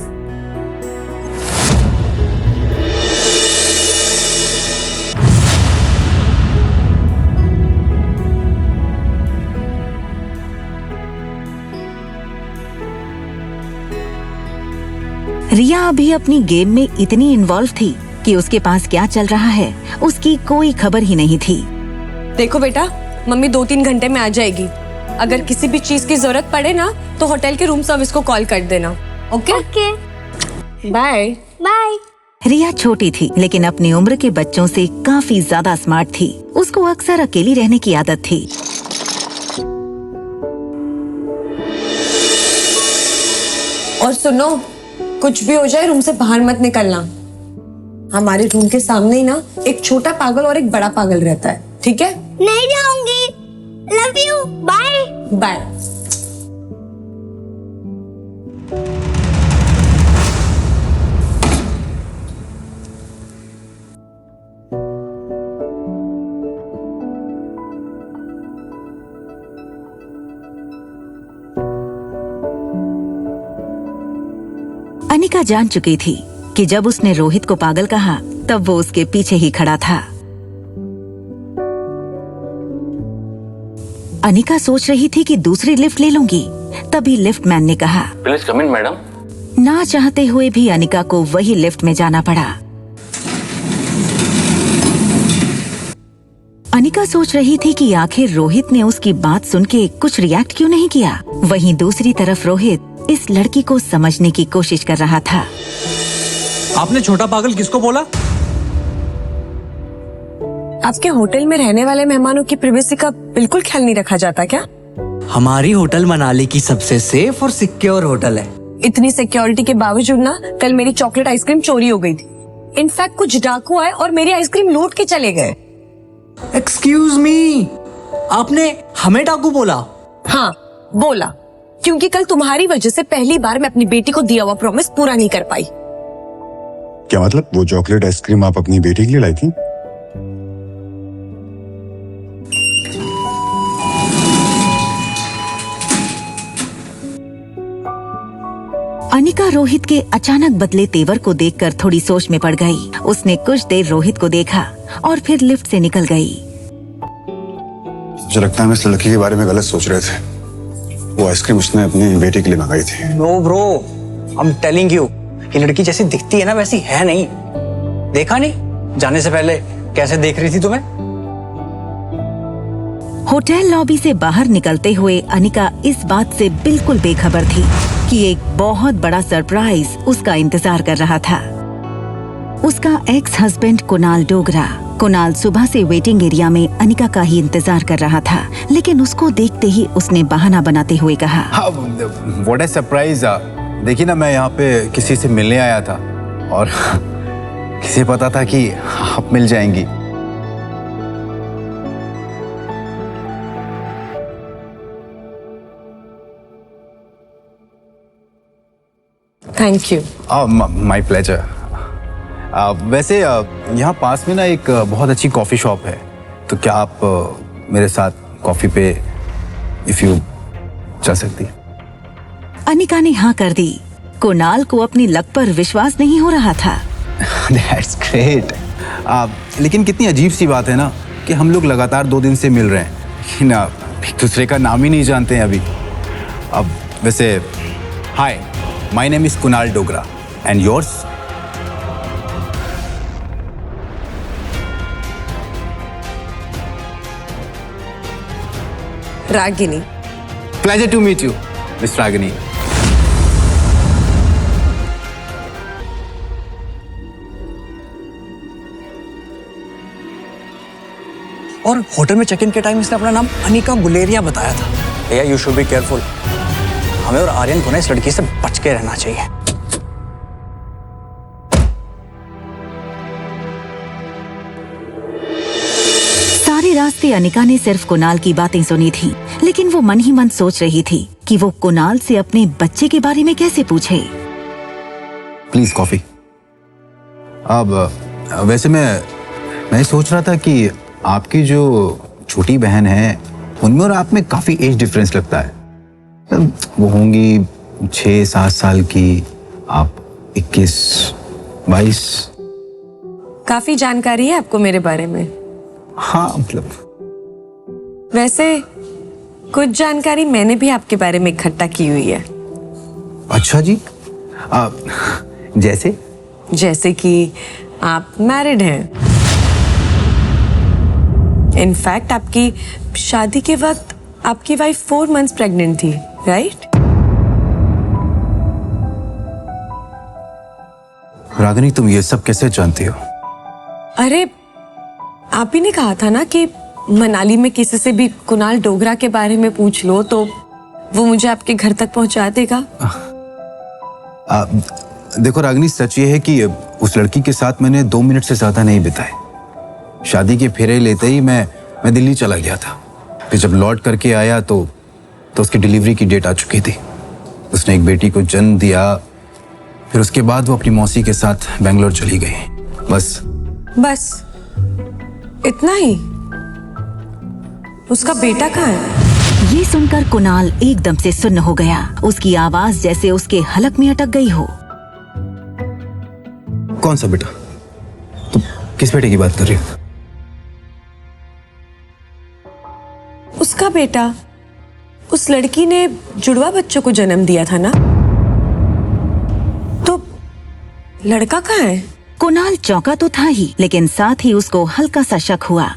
Riya अभी अपनी गेम में इतनी इन्वॉल्व थी कि उसके पास क्या चल रहा है उसकी कोई खबर ही नहीं थी। देखो बेटा, मम्मी 2-3 घंटे में आ जाएगी। अगर किसी भी चीज की जरूरत पड़े ना तो होटल के रूम सर्विस को कॉल कर देना। ओके? Bye bye. रिया छोटी थी लेकिन अपनी उम्र के बच्चों से काफी ज्यादा स्मार्ट थी। उसको अक्सर अकेली रहने की आदत थी। और सुनो, कुछ भी हो जाए रूम से बाहर मत निकलना। हमारे रूम के सामने ही ना एक छोटा पागल और एक बड़ा पागल रहता है, ठीक है? नहीं जाऊंगी। Love you. Bye bye. Anika जान चुकी थी कि जब उसने रोहित को पागल कहा तब वो उसके पीछे ही खड़ा था। अनिका सोच रही थी कि दूसरी लिफ्ट ले लूंगी, तभी लिफ्ट मैन ने कहा, प्लीज कम इन मैडम। ना चाहते हुए भी अनिका को वही लिफ्ट में जाना पड़ा। अनिका सोच रही थी कि आखिर रोहित ने उसकी बात सुन के कुछ रिएक्ट क्यों नहीं किया। वहीं दूसरी तरफ रोहित इस लड़की को समझने की कोशिश कर रहा था। आपने छोटा पागल किसको बोला? आपके होटल में रहने वाले मेहमानों की प्राइवेसी का बिल्कुल ख्याल नहीं रखा जाता क्या? हमारी होटल मनाली की सबसे सेफ और सिक्योर होटल है। इतनी सिक्योरिटी के बावजूद ना कल मेरी चॉकलेट आइसक्रीम चोरी हो गई थी। इनफैक्ट कुछ डाकू आए और मेरी आइसक्रीम लूट के चले गए। एक्सक्यूज मी, आपने हमें डाकू बोला? हाँ बोला, क्योंकि कल तुम्हारी वजह से पहली बार मैं अपनी बेटी को दिया हुआ प्रॉमिस पूरा नहीं कर पाई। क्या मतलब? वो चॉकलेट आइसक्रीम आप अपनी बेटी के लिए लाई थी? अनिका रोहित के अचानक बदले तेवर को देखकर थोड़ी सोच में पड़ गई। उसने कुछ देर रोहित को देखा और फिर लिफ्ट से निकल गई। मुझे लगता है हम इस लड़की के बारे में गलत सोच रहे थे। वो आइसक्रीम उसने अपनी बेटी के लिए मंगाई थी। No bro, I am telling you, ये लड़की जैसी दिखती है ना वैसी है नहीं। देखा नहीं जाने से पहले कैसे देख रही थी तुम्हें? होटल लॉबी से बाहर निकलते हुए अनिका इस बात से बिल्कुल बेखबर थी कि एक बहुत बड़ा सरप्राइज उसका इंतजार कर रहा था। उसका एक्स हस्बैंड कुणाल डोगरा। कुणाल सुबह से वेटिंग एरिया में अनिका का ही इंतजार कर रहा था, लेकिन उसको देखते ही उसने बहाना बनाते हुए कहा, व्हाट अ सरप्राइज। देखिए ना, मैं यहाँ पे किसी से मिलने आया था और किसे पता था कि आप मिल जाएंगी। Thank you. My pleasure. वैसे यहाँ पास में ना एक बहुत अच्छी कॉफी शॉप है, तो क्या आप मेरे साथ कॉफी पे इफ यू चल सकती है? अनिका ने हाँ कर दी। कुणाल को अपनी लक पर विश्वास नहीं हो रहा था। That's great. लेकिन कितनी अजीब सी बात है ना कि हम लोग लगातार 2 दिन से मिल रहे हैं लेकिन एक दूसरे का नाम ही नहीं जानते हैं अभी। अब वैसे hi, my name is Kunal Dogra and yours? Ragini. Pleasure to meet you miss Ragini. और होटल में चेक इन के टाइम इसने अपना नाम अनिका गुलेरिया बताया था। भैया यू शुड बी केयरफुल। हमें और आर्यन को ना इस लड़की से बच के रहना चाहिए। सारे रास्ते अनिका ने सिर्फ कुणाल की बातें सुनी थी, लेकिन वो मन ही मन सोच रही थी कि वो कुणाल से अपने बच्चे के बारे में कैसे पूछे। Please coffee. अब वैसे मैं सोच रहा था कि आपकी जो छोटी बहन है उनमें और आप में काफी एज डिफरेंस लगता है। वो होंगी 6-7 साल की, आप 21-22। काफी जानकारी है आपको मेरे बारे में। हाँ मतलब वैसे कुछ जानकारी मैंने भी आपके बारे में इकट्ठा की हुई है। अच्छा जी। जैसे कि आप मैरिड हैं। इनफैक्ट आपकी शादी के वक्त आपकी वाइफ 4 मंथ्स प्रेग्नेंट थी, राइट? रागिनी तुम ये सब कैसे जानती हो? अरे आप ही ने कहा था ना कि मनाली में किसी से भी कुणाल डोगरा के बारे में पूछ लो तो वो मुझे आपके घर तक पहुंचा देगा। देखो रागिनी, सच ये है कि उस लड़की के साथ मैंने 2 मिनट से ज्यादा नहीं बिताए। शादी के फेरे लेते ही मैं दिल्ली चला गया था। फिर जब लौट करके आया तो उसकी डिलीवरी की डेट आ चुकी थी। उसने एक बेटी को जन्म दिया। फिर उसके बाद वो अपनी मौसी के साथ बेंगलोर चली गई। बस इतना ही? उसका बेटा कहाँ है? ये सुनकर कुणाल एकदम से सुन्न हो गया। उसकी आवाज जैसे उसके हलक में अटक गई हो। कौन सा बेटा? तुम किस बेटे की बात कर रही हो? उसका बेटा। उस लड़की ने जुड़वा बच्चों को जन्म दिया था ना? तो लड़का कहाँ है? कुणाल चौंका तो था ही, लेकिन साथ ही उसको हल्का सा शक हुआ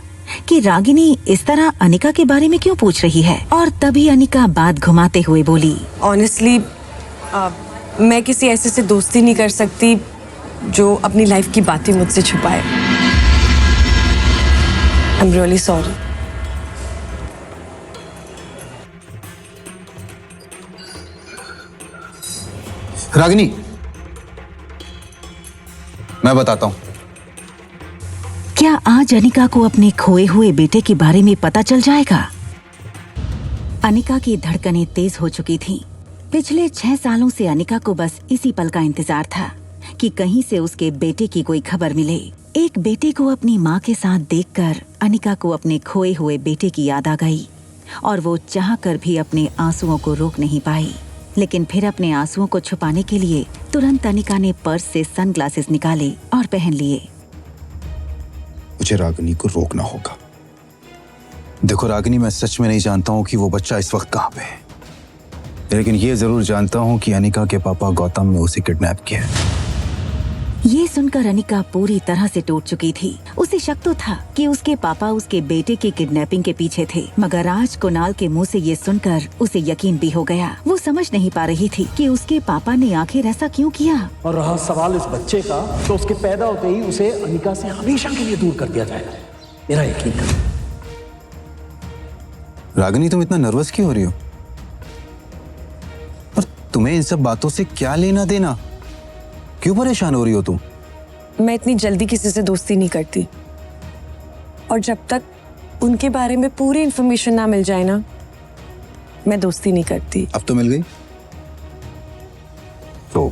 कि रागिनी इस तरह अनिका के बारे में क्यों पूछ रही है। और तभी अनिका बात घुमाते हुए बोली, ऑनेस्टली मैं किसी ऐसे से दोस्ती नहीं कर सकती जो अपनी लाइफ की बातें मुझसे छुपाए। I am really sorry. Ragini, मैं बताता हूँ। क्या आज अनिका को अपने खोए हुए बेटे के बारे में पता चल जाएगा? अनिका की धड़कनें तेज हो चुकी थीं। पिछले 6 सालों से अनिका को बस इसी पल का इंतजार था कि कहीं से उसके बेटे की कोई खबर मिले। एक बेटे को अपनी माँ के साथ देखकर अनिका को अपने खोए हुए बेटे की याद आ गई और वो चाहकर भी अपने आंसुओं को रोक नहीं पाई। लेकिन फिर अपने आंसुओं को छुपाने के लिए तुरंत अनिका ने पर्स से सनग्लासेस निकाले और पहन लिए। मुझे रागिनी को रोकना होगा। देखो रागिनी, मैं सच में नहीं जानता हूँ कि वो बच्चा इस वक्त कहाँ पे है, लेकिन ये जरूर जानता हूँ कि अनिका के पापा गौतम ने उसे किडनैप किया है। ये सुनकर अनिका पूरी तरह से टूट चुकी थी। उसे शक तो था कि उसके पापा उसके बेटे की किडनैपिंग के पीछे थे, मगर आज कुणाल के मुंह से ये सुनकर उसे यकीन भी हो गया। वो समझ नहीं पा रही थी कि उसके पापा ने आखिर ऐसा क्यों किया। और रहा सवाल इस बच्चे का, तो उसके पैदा होते ही उसे अनिका से हमेशा के लिए दूर कर दिया जाएगा। मेरा यकीन कर। रागिनी, तुम इतना नर्वस क्यों हो रही हो? और तुम्हें इन सब बातों से क्या लेना देना? क्यों परेशान हो रही हो तुम? मैं इतनी जल्दी किसी से दोस्ती नहीं करती, और जब तक उनके बारे में पूरी इंफॉर्मेशन ना मिल जाए ना, मैं दोस्ती नहीं करती। अब तो मिल गई, तो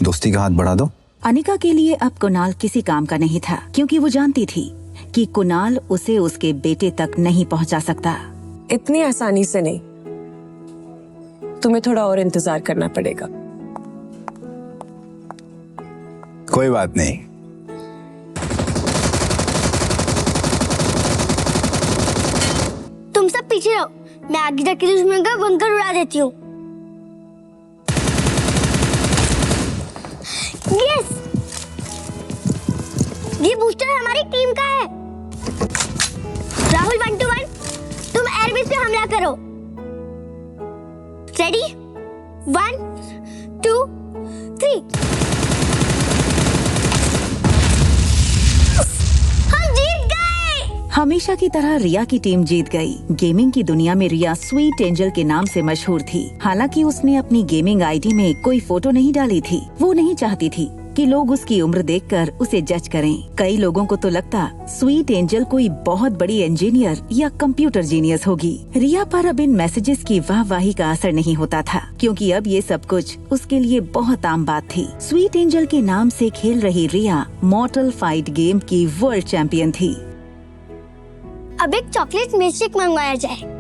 दोस्ती का हाथ बढ़ा दो। अनिका के लिए अब कुणाल किसी काम का नहीं था, क्योंकि वो जानती थी कि कुणाल उसे उसके बेटे तक नहीं पहुंचा सकता। इतनी आसानी से नहीं, तुम्हें थोड़ा और इंतजार करना पड़ेगा। कोई बात नहीं, पीछे रहो, मैं आगे जाके दुश्मन का बंकर उड़ा देती हूँ। यस, ये बूस्टर हमारी टीम का है। राहुल 1 to 1, तुम एयरबेस पे हमला करो। रेडी? 1 2 3। हम जीत गए। हमेशा की तरह रिया की टीम जीत गई। गेमिंग की दुनिया में रिया स्वीट एंजल के नाम से मशहूर थी। हालांकि उसने अपनी गेमिंग आईडी में कोई फोटो नहीं डाली थी। वो नहीं चाहती थी कि लोग उसकी उम्र देखकर उसे जज करें। कई लोगों को तो लगता स्वीट एंजल कोई बहुत बड़ी इंजीनियर या कंप्यूटर जीनियस होगी। रिया पर अब इन मैसेजेस की वाहवाही का असर नहीं होता था, क्योंकि अब ये सब कुछ उसके लिए बहुत आम बात थी। स्वीट एंजल के नाम से खेल रही रिया मॉर्टल फाइट गेम की वर्ल्ड चैंपियन थी। अब एक चॉकलेट मिल्कशेक मंगवाया जाए।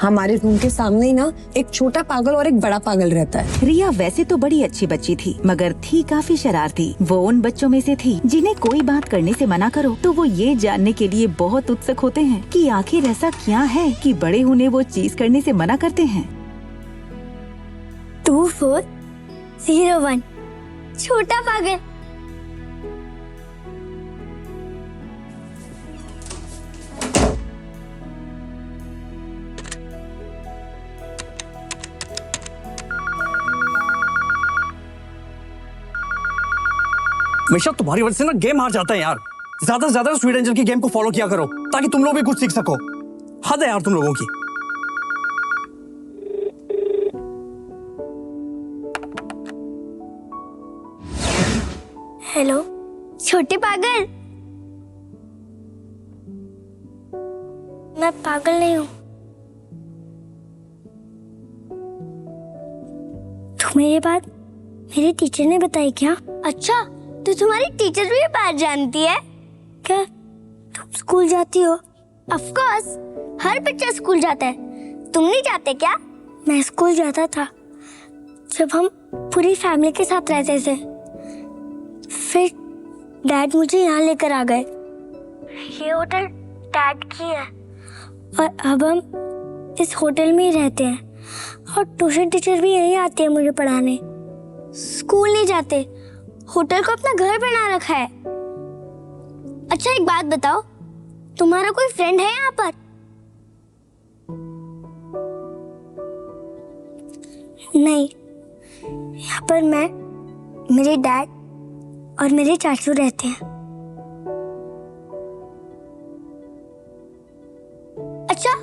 हमारे रूम के सामने ही ना एक छोटा पागल और एक बड़ा पागल रहता है। रिया वैसे तो बड़ी अच्छी बच्ची थी, मगर थी काफी शरारती। वो उन बच्चों में से थी जिन्हें कोई बात करने से मना करो तो वो ये जानने के लिए बहुत उत्सुक होते हैं कि आखिर ऐसा क्या है कि बड़े उन्हें वो चीज करने से मना करते हैं। 2 4 0 1, छोटा पागल। हमेशा तुम्हारी वजह से ना गेम हार जाता है यार। ज्यादा से ज्यादा स्वीट एंजल की गेम को फॉलो किया करो ताकि तुम लोग भी कुछ सीख सको। हद है यार तुम लोगों की। हेलो छोटे पागल। मैं पागल नहीं हूँ। तुम्हें ये बात मेरे टीचर ने बताई क्या? अच्छा, तो तुम्हारी टीचर भी ये बात जानती है क्या? तुम स्कूल जाती हो? ऑफ कोर्स, हर बच्चा स्कूल जाता है। तुम नहीं जाते क्या? मैं स्कूल जाता था जब हम पूरी फैमिली के साथ रहते थे। फिर डैड मुझे यहाँ लेकर आ गए। ये होटल डैड की है और अब हम इस होटल में ही रहते हैं और ट्यूशन टीचर भी यहीं आती है मुझे पढ़ाने। स्कूल नहीं जाते, होटल को अपना घर बना रखा है। अच्छा एक बात बताओ, तुम्हारा कोई फ्रेंड है यहाँ पर? नहीं, यहाँ पर मैं, मेरे डैड और मेरे चाचू रहते हैं। अच्छा,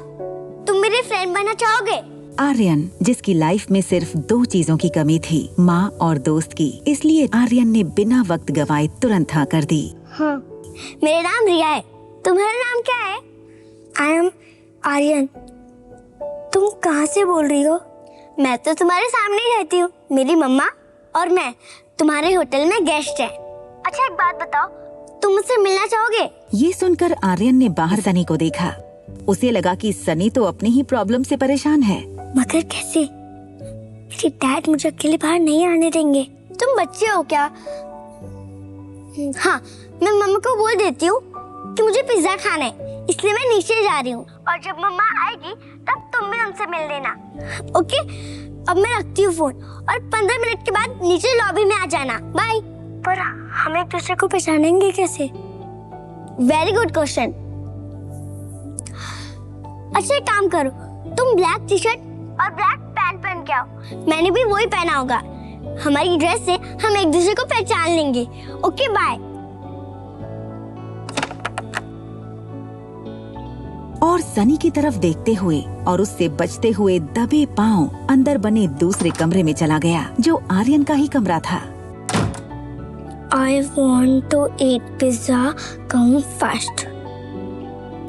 तुम मेरे फ्रेंड बनना चाहोगे? आर्यन, जिसकी लाइफ में सिर्फ 2 चीजों की कमी थी, माँ और दोस्त की, इसलिए आर्यन ने बिना वक्त गवाए तुरंत हाँ कर दी। हाँ, मेरा नाम रिया है। तुम्हारा नाम क्या है? I am Aryan. तुम कहाँ से बोल रही हो? मैं तो तुम्हारे सामने ही रहती हूँ। मेरी मम्मा और मैं तुम्हारे होटल में गेस्ट हैं। अच्छा एक बात बताओ, तुम मुझसे मिलना चाहोगे? ये सुनकर आर्यन ने बाहर सनी को देखा। उसे लगा कि सनी तो अपनी ही प्रॉब्लम से परेशान है। मगर कैसे? मेरे डैड मुझे अकेले बाहर नहीं आने देंगे। तुम बच्चे हो क्या? हाँ, मैं मम्मा को बोल देती हूँ कि मुझे पिज्जा खाना है, इसलिए मैं नीचे जा रही हूँ और जब मम्मा आएगी तब तुम भी उनसे मिल लेना। ओके, अब मैं रखती हूँ फोन और 15 मिनट के बाद नीचे लॉबी में आ जाना। बाय। पर हम एक दूसरे को पहचानेंगे कैसे? Very good question. अच्छा एक काम करो, तुम ब्लैक टी शर्ट और ब्लैक पैंट पहन के आओ। मैंने भी वही पहना होगा। हमारी ड्रेस से हम एक दूसरे को पहचान लेंगे। Okay bye. और सनी की तरफ देखते हुए और उससे बचते हुए दबे पांव अंदर बने दूसरे कमरे में चला गया, जो आर्यन का ही कमरा था। I want to eat pizza, come fast.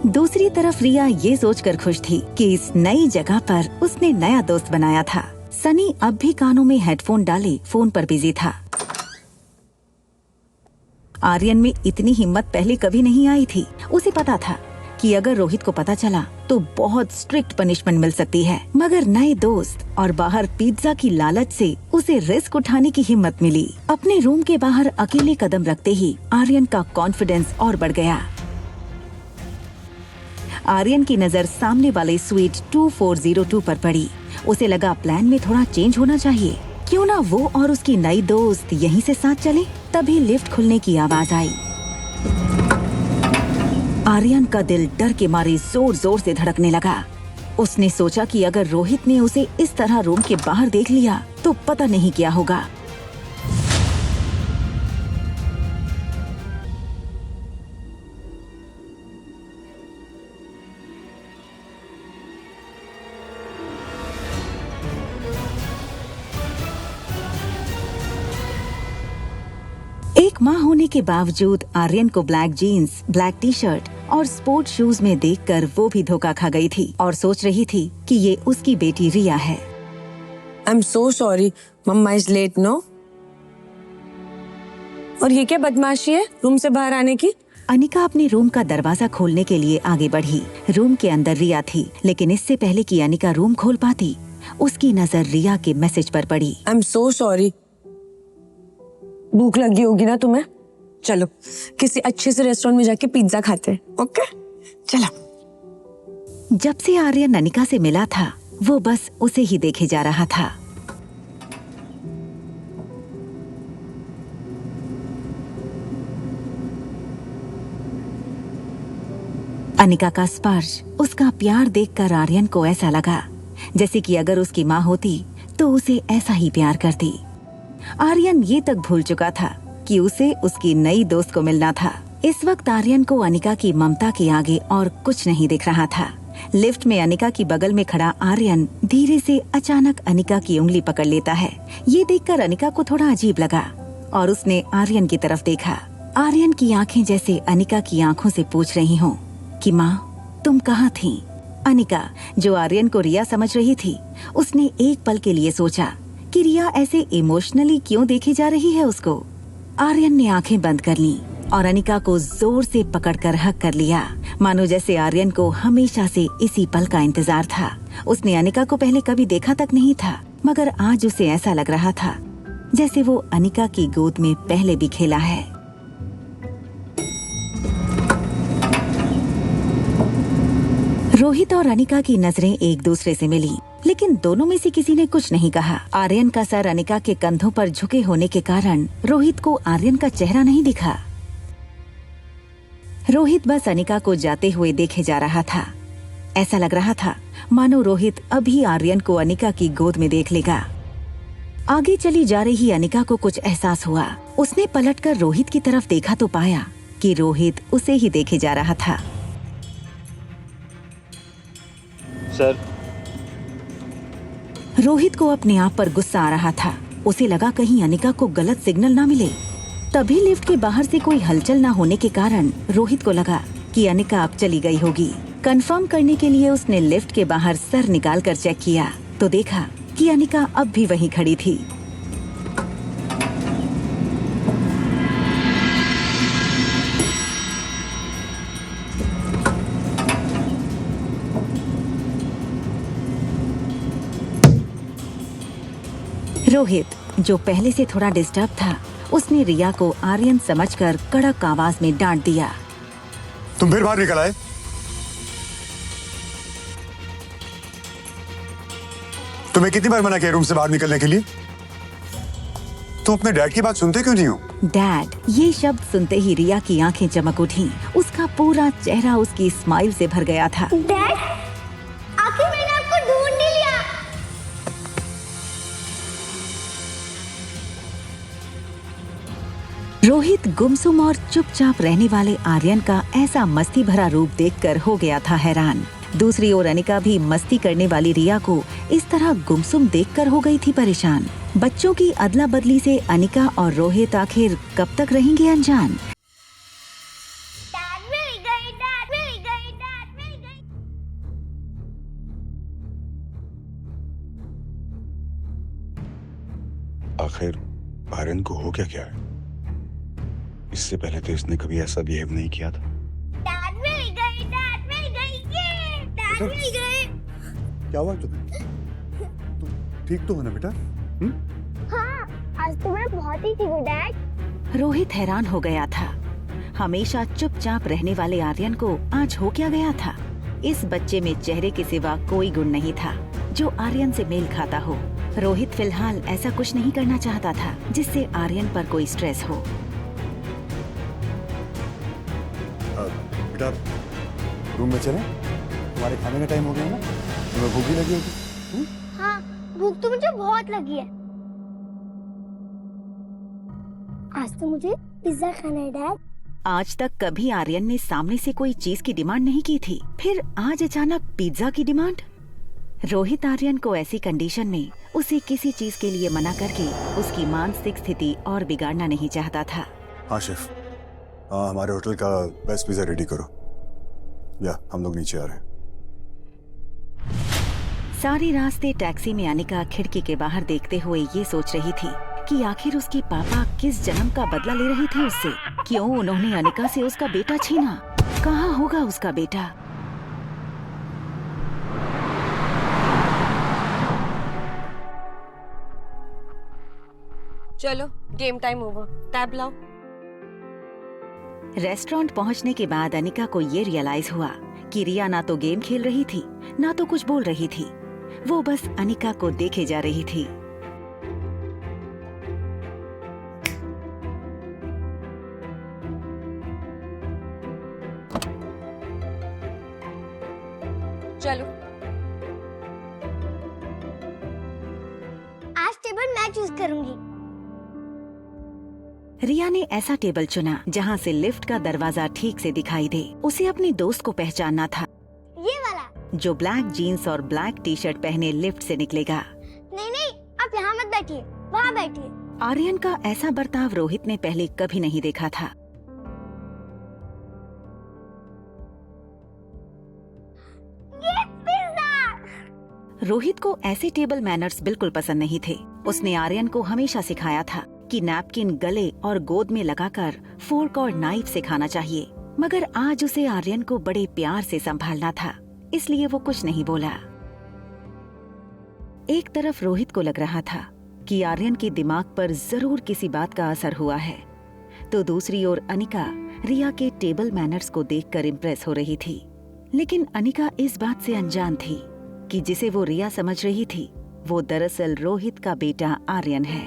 दूसरी तरफ रिया ये सोचकर खुश थी कि इस नई जगह पर उसने नया दोस्त बनाया था। सनी अब भी कानों में हेडफोन डाले फोन पर बिजी था। आर्यन में इतनी हिम्मत पहले कभी नहीं आई थी। उसे पता था कि अगर रोहित को पता चला तो बहुत स्ट्रिक्ट पनिशमेंट मिल सकती है, मगर नए दोस्त और बाहर पिज्जा की लालच से उसे रिस्क उठाने की हिम्मत मिली। अपने रूम के बाहर अकेले कदम रखते ही आर्यन का कॉन्फिडेंस और बढ़ गया। आर्यन की नजर सामने वाले स्वीट 2402 पर पड़ी। उसे लगा प्लान में थोड़ा चेंज होना चाहिए, क्यों ना वो और उसकी नई दोस्त यहीं से साथ चले। तभी लिफ्ट खुलने की आवाज आई। आर्यन का दिल डर के मारे जोर जोर से धड़कने लगा। उसने सोचा कि अगर रोहित ने उसे इस तरह रूम के बाहर देख लिया तो पता नहीं क्या होगा। एक माह होने के बावजूद आर्यन को black jeans, black T shirt और स्पोर्ट शूज में देखकर वो भी धोखा खा गई थी और सोच रही थी कि ये उसकी बेटी रिया है। I am so sorry, mama is late no. और ये क्या बदमाशी है रूम से बाहर आने की? अनिका अपने रूम का दरवाजा खोलने के लिए आगे बढ़ी। रूम के अंदर रिया थी, लेकिन इससे पहले कि अनिका रूम खोल पाती, उसकी नजर रिया के मैसेज पर पड़ी। आई एम सो सॉरी। भूख लगी होगी ना तुम्हें? चलो किसी अच्छे से रेस्टोरेंट में जाके पिज्जा खाते हैं, ओके? चलो। जब से आर्यन अनिका से मिला था, वो बस उसे ही देखे जा रहा था। अनिका का स्पर्श, उसका प्यार देखकर आर्यन को ऐसा लगा जैसे कि अगर उसकी माँ होती तो उसे ऐसा ही प्यार करती। आर्यन ये तक भूल चुका था कि उसे उसकी नई दोस्त को मिलना था। इस वक्त आर्यन को अनिका की ममता के आगे और कुछ नहीं दिख रहा था। लिफ्ट में अनिका की बगल में खड़ा आर्यन धीरे से अचानक अनिका की उंगली पकड़ लेता है। ये देखकर अनिका को थोड़ा अजीब लगा और उसने आर्यन की तरफ देखा। आर्यन की आंखें जैसे अनिका की आंखों से पूछ रही हों कि माँ तुम कहाँ थी? अनिका, जो आर्यन को रिया समझ रही थी, उसने एक पल के लिए सोचा कि रिया ऐसे इमोशनली क्यों देखी जा रही है उसको। आर्यन ने आंखें बंद कर ली और अनिका को जोर से पकड़कर हक कर लिया, मानो जैसे आर्यन को हमेशा से इसी पल का इंतजार था। उसने अनिका को पहले कभी देखा तक नहीं था, मगर आज उसे ऐसा लग रहा था जैसे वो अनिका की गोद में पहले भी खेला है। रोहित और अनिका की नजरें एक दूसरे से मिली, लेकिन दोनों में से किसी ने कुछ नहीं कहा। आर्यन का सर अनिका के कंधों पर झुके होने के कारण रोहित को आर्यन का चेहरा नहीं दिखा। रोहित बस अनिका को जाते हुए देखे जा रहा था। ऐसा लग रहा था मानो रोहित अभी आर्यन को अनिका की गोद में देख लेगा। आगे चली जा रही अनिका को कुछ एहसास हुआ। उसने पलटकर रोहित की तरफ देखा तो पाया कि रोहित उसे ही देखे जा रहा था। सर, रोहित को अपने आप पर गुस्सा आ रहा था। उसे लगा कहीं अनिका को गलत सिग्नल ना मिले। तभी लिफ्ट के बाहर से कोई हलचल ना होने के कारण रोहित को लगा कि अनिका अब चली गई होगी। कंफर्म करने के लिए उसने लिफ्ट के बाहर सर निकालकर चेक किया तो देखा कि अनिका अब भी वहीं खड़ी थी। रोहित, जो पहले से थोड़ा डिस्टर्ब था, उसने रिया को आर्यन समझकर कड़क आवाज में डांट दिया। तुम फिर बाहर निकल आए? तुम्हें कितनी बार मना किया रूम से बाहर निकलने के लिए? तुम अपने डैड की बात सुनते क्यों नहीं हो? डैड, ये शब्द सुनते ही रिया की आंखें चमक उठी। उसका पूरा चेहरा उसकी स्माइल से भर गया था। डैड, आखिर मैंने आपको ढूंढ ही लिया। रोहित गुमसुम और चुपचाप रहने वाले आर्यन का ऐसा मस्ती भरा रूप देखकर हो गया था हैरान। दूसरी ओर अनिका भी मस्ती करने वाली रिया को इस तरह गुमसुम देखकर हो गई थी परेशान। बच्चों की अदला बदली से अनिका और रोहित आखिर कब तक रहेंगे अनजान? आखिर आर्यन को हो क्या है? इससे पहले तो इसने कभी ऐसा बिहेव नहीं किया था। क्या हुआ तुम्हें? तुम ठीक तो हो ना बेटा? हाँ, आज तो मैं बहुत ही ठीक हूँ डैड। रोहित हैरान हो गया था। हमेशा चुपचाप रहने वाले आर्यन को आज हो क्या गया था? इस बच्चे में चेहरे के सिवा कोई गुण नहीं था जो आर्यन से मेल खाता हो। रोहित फिलहाल ऐसा कुछ नहीं करना चाहता था जिससे आर्यन पर कोई स्ट्रेस हो। बेटा रूम में चलें? तुम्हारे खाने का टाइम हो गया ना, तुम्हें भूख भी लगी होगी। हाँ, भूख तो मुझे बहुत लगी है। आज तो मुझे पिज्जा खाना है डैड। आज तक कभी आर्यन ने सामने से कोई चीज की डिमांड नहीं की थी, फिर आज अचानक पिज्जा की डिमांड। रोहित आर्यन को ऐसी कंडीशन में उसे किसी चीज के लिए मना करके उसकी मानसिक स्थिति और बिगाड़ना नहीं चाहता था। हाँ शेफ, हमारे होटल का बेस्ट पिज्जा रेडी करो, या हम लोग नीचे आ रहे हैं। सारे रास्ते टैक्सी में अनिका खिड़की के बाहर देखते हुए ये सोच रही थी कि आखिर उसके पापा किस जन्म का बदला ले रहे थे उससे। क्यों उन्होंने अनिका से उसका बेटा छीना? कहाँ होगा उसका बेटा? चलो गेम टाइम ओवर, टैब लाओ। रेस्टोरेंट पहुंचने के बाद अनिका को ये रियलाइज हुआ कि रिया ना तो गेम खेल रही थी ना तो कुछ बोल रही थी। वो बस अनिका को देखे जा रही थी। चलो आज टेबल मैं चूज करूंगी। रिया ने ऐसा टेबल चुना जहाँ से लिफ्ट का दरवाजा ठीक से दिखाई दे। उसे अपने दोस्त को पहचानना था, ये वाला जो ब्लैक जीन्स और ब्लैक टी शर्ट पहने लिफ्ट से निकलेगा। नहीं नहीं, आप यहाँ मत बैठिए, वहाँ बैठिए। आर्यन का ऐसा बर्ताव रोहित ने पहले कभी नहीं देखा था। ये पिज्जा! रोहित को ऐसे टेबल मैनर्स बिल्कुल पसंद नहीं थे। उसने आर्यन को हमेशा सिखाया था कि नैपकिन गले और गोद में लगाकर फोर्क और नाइफ से खाना चाहिए, मगर आज उसे आर्यन को बड़े प्यार से संभालना था, इसलिए वो कुछ नहीं बोला। एक तरफ रोहित को लग रहा था कि आर्यन के दिमाग पर जरूर किसी बात का असर हुआ है, तो दूसरी ओर अनिका रिया के टेबल मैनर्स को देखकर इम्प्रेस हो रही थी। लेकिन अनिका इस बात से अनजान थी कि जिसे वो रिया समझ रही थी वो दरअसल रोहित का बेटा आर्यन है।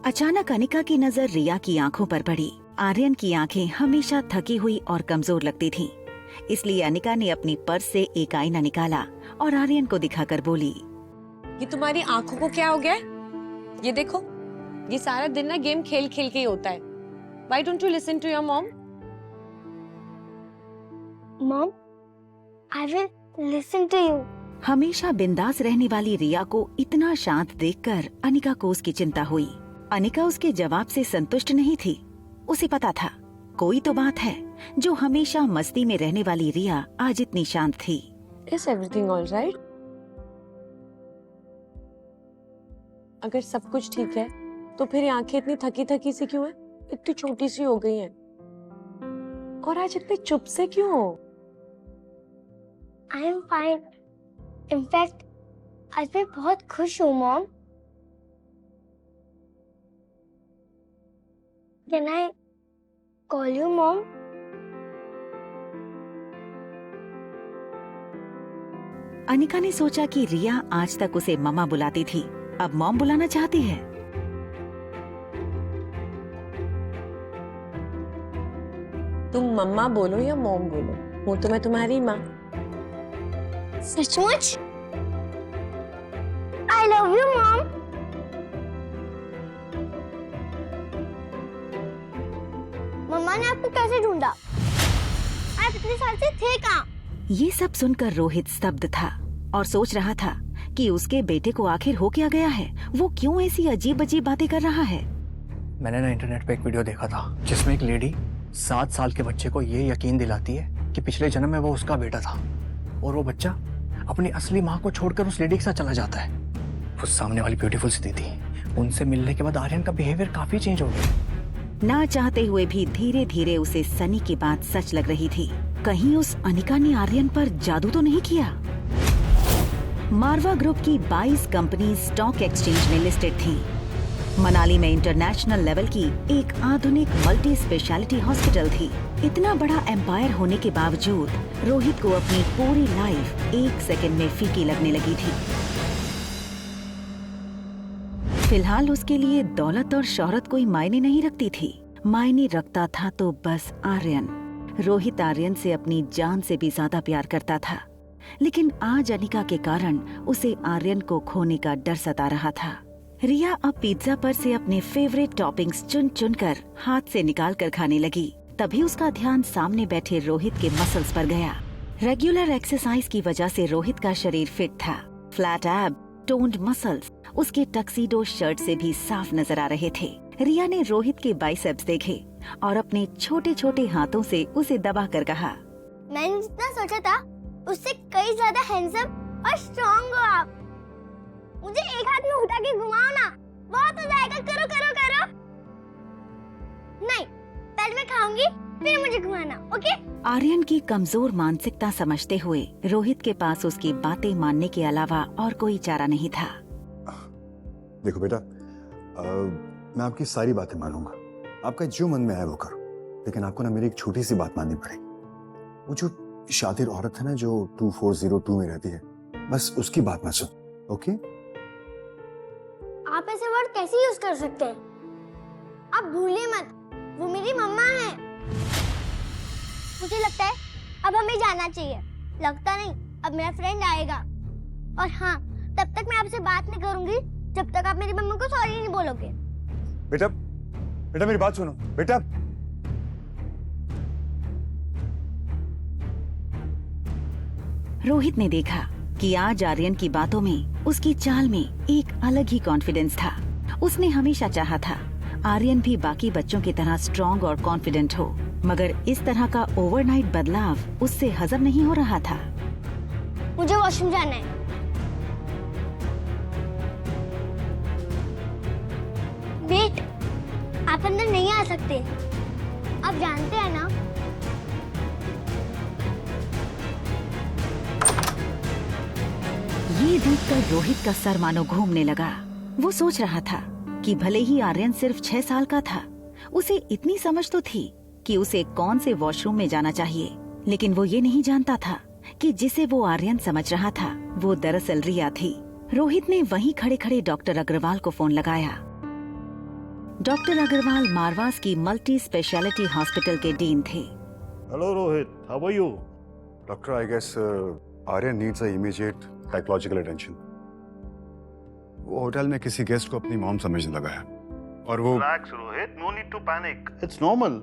अचानक अनिका की नजर रिया की आंखों पर पड़ी। आर्यन की आंखें हमेशा थकी हुई और कमजोर लगती थीं, इसलिए अनिका ने अपनी पर्स से एक आईना निकाला और आर्यन को दिखाकर बोली, ये तुम्हारी आंखों को क्या हो गया है? ये देखो, ये सारा दिन ना गेम खेल खेल के ही होता है। Why don't you listen to your mom? Mom, I will listen to you. हमेशा बिंदास रहने वाली रिया को इतना शांत देखकर अनिका को उसकी चिंता हुई। अनिका उसके जवाब से संतुष्ट नहीं थी। उसे पता था कोई तो बात है जो हमेशा मस्ती में रहने वाली रिया आज इतनी शांत थी। Is everything all right? अगर सब कुछ ठीक है तो फिर ये आंखें इतनी थकी थकी सी क्यों है? इतनी छोटी सी हो गई हैं। और आज इतने चुप से क्यों हो? I am fine. In fact, आज मैं बहुत खुश हूँ mom. Can I call you mom? Anika ने सोचा कि रिया आज तक उसे मम्मा बुलाती थी, अब मॉम बुलाना चाहती है। तुम मम्मा बोलो या मॉम बोलो, हूँ तो मैं तुम्हारी माँ। सचमुच? I love you mom. मम्मा ने आपको कैसे ढूंढा? आप इतने साल से थे कहाँ? ये सब सुनकर रोहित स्तब्ध था और सोच रहा था कि उसके बेटे को आखिर हो क्या गया है। वो क्यों ऐसी अजीब अजीब बातें कर रहा है। मैंने ना इंटरनेट पे एक वीडियो देखा था जिसमें एक लेडी 7 साल के बच्चे को ये यकीन दिलाती है कि पिछले जन्म में वो उसका बेटा था, और वो बच्चा अपनी असली माँ को छोड़कर उस लेडी के साथ चला जाता है। उस सामने वाली ब्यूटीफुल सी दीदी, उनसे मिलने के बाद आर्यन का बिहेवियर काफी चेंज हो गया। ना चाहते हुए भी धीरे धीरे उसे सनी की बात सच लग रही थी। कहीं उस अनिका ने आर्यन पर जादू तो नहीं किया। मारवा ग्रुप की 22 कंपनी स्टॉक एक्सचेंज में लिस्टेड थीं। मनाली में इंटरनेशनल लेवल की एक आधुनिक मल्टी स्पेशलिटी हॉस्पिटल थी। इतना बड़ा एम्पायर होने के बावजूद रोहित को अपनी पूरी लाइफ 1 सेकंड में फीकी लगने लगी थी। फिलहाल उसके लिए दौलत और शोहरत कोई मायने नहीं रखती थी। मायने रखता था तो बस आर्यन। रोहित आर्यन से अपनी जान से भी ज्यादा प्यार करता था, लेकिन आज अनिका के कारण उसे आर्यन को खोने का डर सता रहा था। रिया अब पिज्जा पर से अपने फेवरेट टॉपिंग्स चुन चुन कर हाथ से निकाल कर खाने लगी। तभी उसका ध्यान सामने बैठे रोहित के मसल्स पर गया। रेगुलर एक्सरसाइज की वजह से रोहित का शरीर फिट था। फ्लैट एब, टोन्ड मसल्स उसके टक्सीडो शर्ट से भी साफ नजर आ रहे थे। रिया ने रोहित के बाइसेप्स देखे और अपने छोटे छोटे हाथों से उसे दबा कर कहा, मैंने जितना सोचा था उससे कई ज्यादा हैंडसम और स्ट्रॉन्ग हो आप। मुझे एक हाथ में उठा के घुमाओ ना, बहुत हो जाएगा। करो करो करो। नहीं, पहले मैं खाऊंगी फिर मुझे घुमाना, ओके? आर्यन की कमजोर मानसिकता समझते हुए रोहित के पास उसकी बातें मानने के अलावा और कोई चारा नहीं था। देखो बेटा, मैं आपकी सारी बातें मानूंगा, आपका जो मन में आए वो करो, लेकिन आपको ना मेरी एक छोटी सी बात माननी पड़ेगी। वो जो शातिर औरत है ना जो 2402 में रहती है, बस उसकी बात मत सुन, ओके? आप ऐसे वर्ड कैसे यूज कर सकते हैं? आप भूलिए मत, वो मेरी मम्मा है। मुझे लगता है अब हमें जाना चाहिए। लगता नहीं, अब मेरा फ्रेंड आएगा। और हाँ, तब तक मैं आपसे बात नहीं करूंगी जब तक आप मेरी मम्मा को सॉरी नहीं बोलोगे। बेटा, बेटा मेरी बात सुनो, बेटा। रोहित ने देखा कि आज आर्यन की बातों में, उसकी चाल में एक अलग ही कॉन्फिडेंस था। उसने हमेशा चाहा था आर्यन भी बाकी बच्चों की तरह स्ट्रॉन्ग और कॉन्फिडेंट हो, मगर इस तरह का ओवरनाइट बदलाव उससे हजम नहीं हो रहा था। मुझे वॉशरूम जाना है। वेट, आप अंदर नहीं आ सकते। आप जानते हैं ना? ये देखकर रोहित का सर मानो घूमने लगा। वो सोच रहा था कि भले ही आर्यन सिर्फ 6 साल का था, उसे इतनी समझ तो थी कि उसे कौन से वॉशरूम में जाना चाहिए, लेकिन वो ये नहीं जानता था कि जिसे वो आर्यन समझ रहा था वो दरअसल रिया थी। रोहित ने वहीं खड़े खड़े डॉक्टर अग्रवाल को फोन लगाया। डॉक्टर अग्रवाल मारवास की मल्टी स्पेशलिटी हॉस्पिटल के डीन थे। Hello Rohit, how are you? Doctor, I guess Aryan needs a immediate psychological attention. वो होटल में किसी गेस्ट को अपनी मॉम समझने लगा है और वो relax Rohit, no need to panic, it's normal.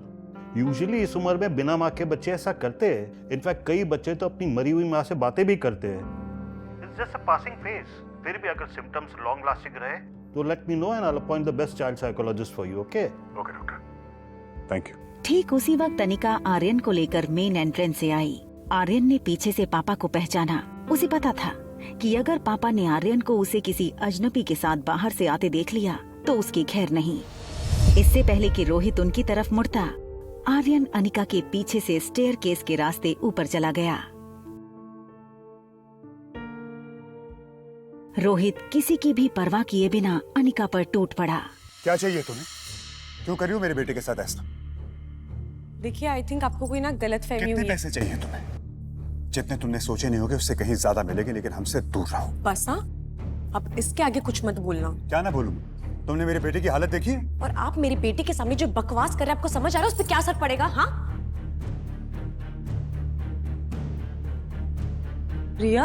Usually इस उम्र में बिना माँ के बच्चे ऐसा करते हैं। इनफैक्ट कई बच्चे तो अपनी मरी हुई माँ से बातें भी करते हैं। It's just a passing phase. फिर भी अगर सिम्टम्स लॉन्ग लास्टिंग रहे तो let me know and I will appoint the best child psychologist for you, okay? Okay doctor, thank you. ठीक उसी वक्त अनिका आर्यन को लेकर मेन एंट्रेंस से आई। आर्यन ने पीछे से पापा को पहचाना। उसे पता था कि अगर पापा ने आर्यन को उसे किसी अजनबी के साथ बाहर से आते देख लिया तो उसकी खैर नहीं। इससे पहले कि रोहित उनकी तरफ मुड़ता, आर्यन अनिका के पीछे से स्टेयरकेस के रास्ते ऊपर चला गया। रोहित किसी की भी परवाह किए बिना अनिका पर टूट पड़ा। क्या चाहिए तुम्हें? क्यों कर रही हो मेरे बेटे के साथ ऐसा? देखिए, आई थिंक आपको कोई ना गलतफहमी हुई है। कितने पैसे चाहिए तुम्हें? जितने तुमने सोचे नहीं होगे उससे कहीं ज्यादा मिलेंगे, लेकिन हमसे दूर रहो। बस हाँ, अब इसके आगे कुछ मत बोलना। क्या ना बोलूं? तुमने मेरे बेटे की हालत देखी है? और आप मेरे बेटे के सामने जो बकवास कर रहे हैं, आपको समझ आ रहा है उस पर क्या असर पड़ेगा? हाँ रिया,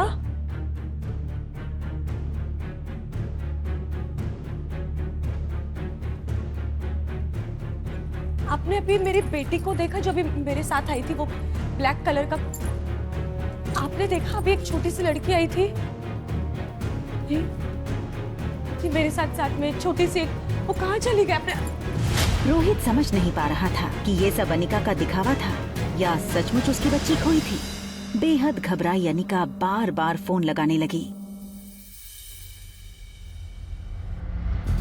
आपने अभी मेरी बेटी को देखा जो अभी मेरे साथ आई थी, वो ब्लैक कलर का? आपने देखा अभी एक छोटी सी लड़की आई थी ये मेरे साथ में छोटी सी, वो कहाँ चली गई? आपने? रोहित समझ नहीं पा रहा था कि ये सब अनिका का दिखावा था या सचमुच उसकी बच्ची खोई थी। बेहद घबराई अनिका बार बार फोन लगाने लगी।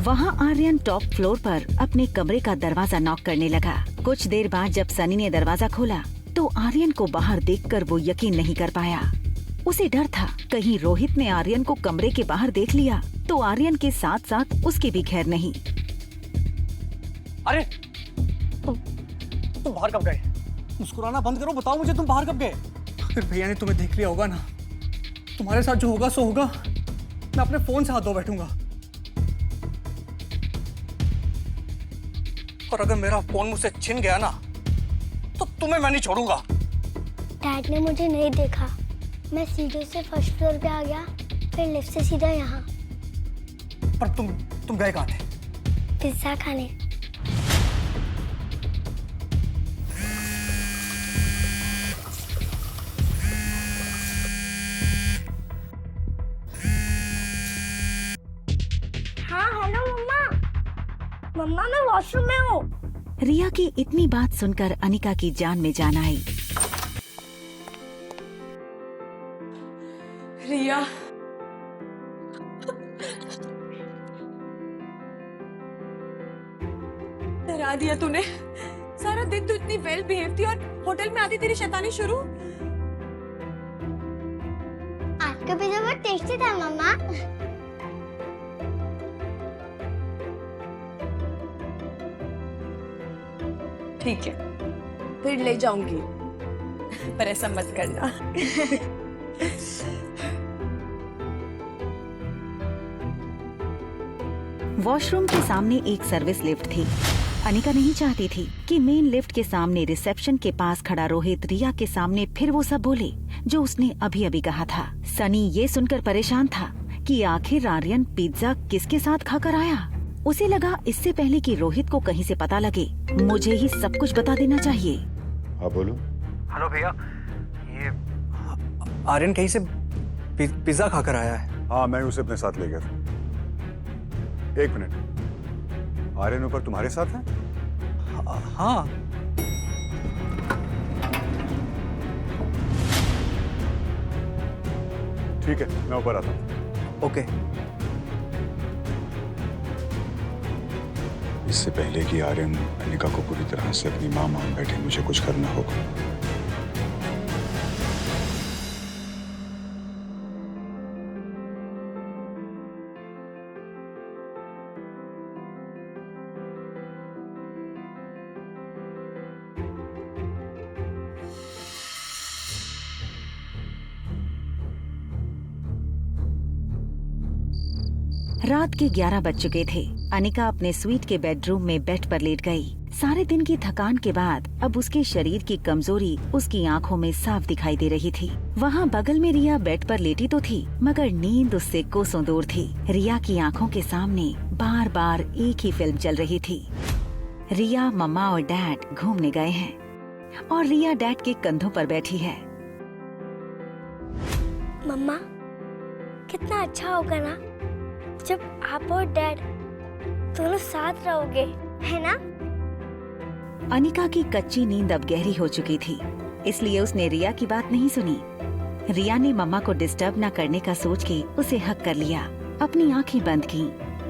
वहाँ आर्यन टॉप फ्लोर पर अपने कमरे का दरवाजा नॉक करने लगा। कुछ देर बाद जब सनी ने दरवाजा खोला तो आर्यन को बाहर देखकर वो यकीन नहीं कर पाया। उसे डर था कहीं रोहित ने आर्यन को कमरे के बाहर देख लिया तो आर्यन के साथ साथ उसकी भी खैर नहीं। अरे तुम बाहर कब गए? मुस्कुराना बंद करो, बताओ मुझे तुम बाहर कब गए? फिर भैया ने तुम्हें देख लिया होगा ना। तुम्हारे साथ जो होगा सो होगा। मैं अपने फोन से हाथ धो बैठूंगा। और अगर मेरा फोन मुझसे छिन गया ना तो तुम्हें मैं नहीं छोड़ूंगा। डैड ने मुझे नहीं देखा। मैं सीधे से फर्स्ट फ्लोर पे आ गया, फिर लिफ्ट से सीधा यहाँ। पर तुम गए कहाँ थे? पिज्जा खाने। हाँ हेलो मम्मा। मम्मा मैं वॉशरूम में हूँ। रिया की इतनी बात सुनकर अनिका की जान में जान आई। रिया, डरा दिया तूने। सारा दिन तू इतनी वेल बिहेव थी और होटल में आती तेरी शैतानी शुरू। आपका पिज्जा बहुत टेस्टी था मम्मा। ठीक है, फिर ले जाऊंगी, पर ऐसा मत करना। वॉशरूम के सामने एक सर्विस लिफ्ट थी। अनिका नहीं चाहती थी कि मेन लिफ्ट के सामने रिसेप्शन के पास खड़ा रोहित रिया के सामने फिर वो सब बोले जो उसने अभी अभी कहा था। सनी ये सुनकर परेशान था कि आखिर आर्यन पिज्जा किसके साथ खाकर आया। उसे लगा इससे पहले कि रोहित को कहीं से पता लगे मुझे ही सब कुछ बता देना चाहिए। हाँ बोलो। हेलो भैया, ये आर्यन कहीं से पिज्जा खाकर आया है। हाँ मैं उसे अपने साथ ले गया था। एक मिनट, आर्यन ऊपर तुम्हारे साथ है? हाँ। ठीक है, मैं ऊपर आता हूँ। ओके। इससे पहले कि आर्यन अनिका को पूरी तरह से अपनी मां मान बैठे, मुझे कुछ करना होगा। रात के 11 बज चुके थे। अनिका अपने स्वीट के बेडरूम में बेड पर लेट गई। सारे दिन की थकान के बाद अब उसके शरीर की कमजोरी उसकी आंखों में साफ दिखाई दे रही थी। वहाँ बगल में रिया बेड पर लेटी तो थी, मगर नींद उससे कोसों दूर थी। रिया की आंखों के सामने बार बार एक ही फिल्म चल रही थी। रिया, मम्मा और डैड घूमने गए हैं और रिया डैड के कंधों पर बैठी है। मम्मा, कितना अच्छा होगा ना जब आप और डैड दोनों साथ रहोगे, है ना? अनिका की कच्ची नींद अब गहरी हो चुकी थी, इसलिए उसने रिया की बात नहीं सुनी। रिया ने मम्मा को डिस्टर्ब न करने का सोच के उसे हक कर लिया। अपनी आंखें बंद की,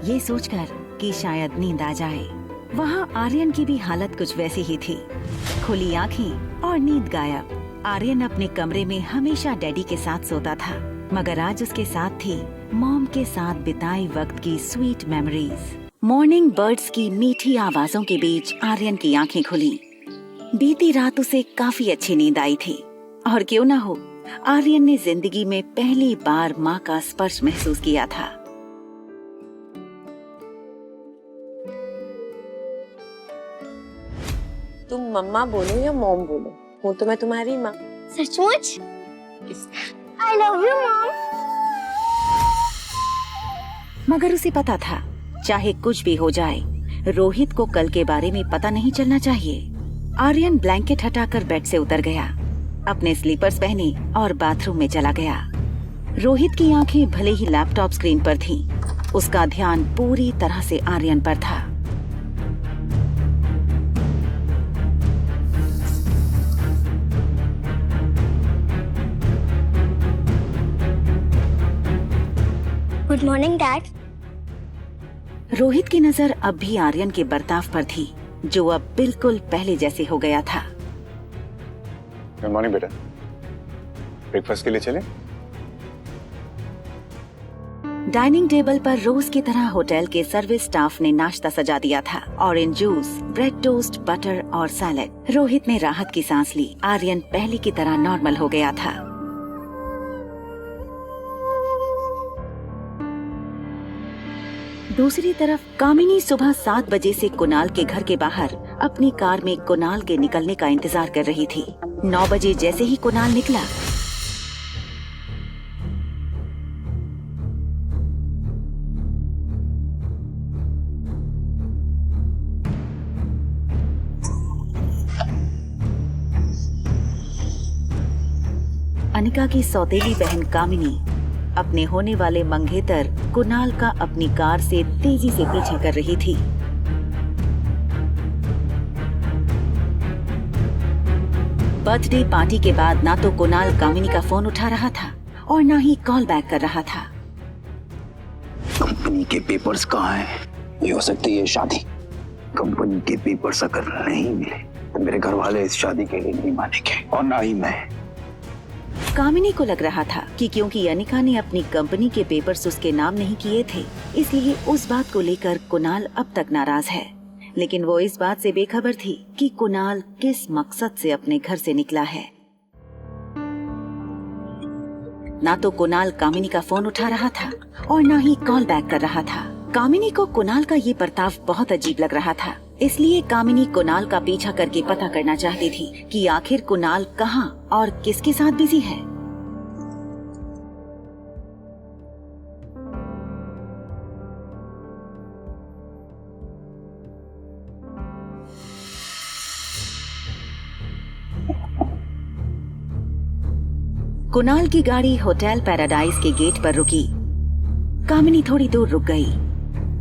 ये सोचकर कि शायद नींद आ जाए। वहाँ आर्यन की भी हालत कुछ वैसी ही थी। खुली आंखें और नींद गायब। आर्यन अपने कमरे में हमेशा डैडी के साथ सोता था, मगर आज उसके साथ थी मॉम के साथ बिताए वक्त की स्वीट मेमोरीज। मॉर्निंग बर्ड्स की मीठी आवाजों के बीच आर्यन की आंखें खुली। बीती रात उसे काफी अच्छी नींद आई थी, और क्यों ना हो, आर्यन ने जिंदगी में पहली बार माँ का स्पर्श महसूस किया था। तुम मम्मा बोलो या मॉम बोलो, हूँ तो मैं तुम्हारी माँ। सचमुच? I love you, mom. मगर उसे पता था चाहे कुछ भी हो जाए, रोहित को कल के बारे में पता नहीं चलना चाहिए। आर्यन ब्लैंकेट हटाकर बेड से उतर गया, अपने स्लीपर्स पहने और बाथरूम में चला गया। रोहित की आंखें भले ही लैपटॉप स्क्रीन पर थीं, उसका ध्यान पूरी तरह से आर्यन पर था। Good morning dad. रोहित की नजर अब भी आर्यन के बर्ताव पर थी, जो अब बिल्कुल पहले जैसे हो गया था। गुड मॉर्निंग बेटा, ब्रेकफास्ट के लिए चलें? डाइनिंग टेबल पर रोज की तरह होटल के सर्विस स्टाफ ने नाश्ता सजा दिया था। Orange juice, bread toast, butter और सैलेड। रोहित ने राहत की सांस ली। आर्यन पहले की तरह नॉर्मल हो गया था। दूसरी तरफ कामिनी सुबह 7 बजे से कुणाल के घर के बाहर अपनी कार में कुणाल के निकलने का इंतजार कर रही थी। 9 बजे जैसे ही कुणाल निकला, अनिका की सौतेली बहन कामिनी अपने होने वाले मंगेतर कुणाल का अपनी कार से तेजी से पीछा कर रही थी। बर्थडे पार्टी के बाद ना तो कुणाल कामिनी का फोन उठा रहा था और ना ही कॉल बैक कर रहा था। कंपनी के पेपर्स कहाँ हैं? ये हो सकती है शादी। कंपनी के पेपर्स अगर नहीं मिले तो मेरे घर वाले इस शादी के लिए नहीं मानेंगे और ना ही मैं। कामिनी को लग रहा था कि क्योंकि अनिका ने अपनी कंपनी के पेपर्स उसके नाम नहीं किए थे, इसलिए उस बात को लेकर कुणाल अब तक नाराज है। लेकिन वो इस बात से बेखबर थी कि कुणाल किस मकसद से अपने घर से निकला है। ना तो कुणाल कामिनी का फोन उठा रहा था और ना ही कॉल बैक कर रहा था। कामिनी को कुणाल का ये बर्ताव बहुत अजीब लग रहा था, इसलिए कामिनी कुणाल का पीछा करके पता करना चाहती थी कि आखिर कुणाल कहाँ और किसके साथ बिजी है। कुणाल की गाड़ी होटल पैराडाइज के गेट पर रुकी। कामिनी थोड़ी दूर रुक गई।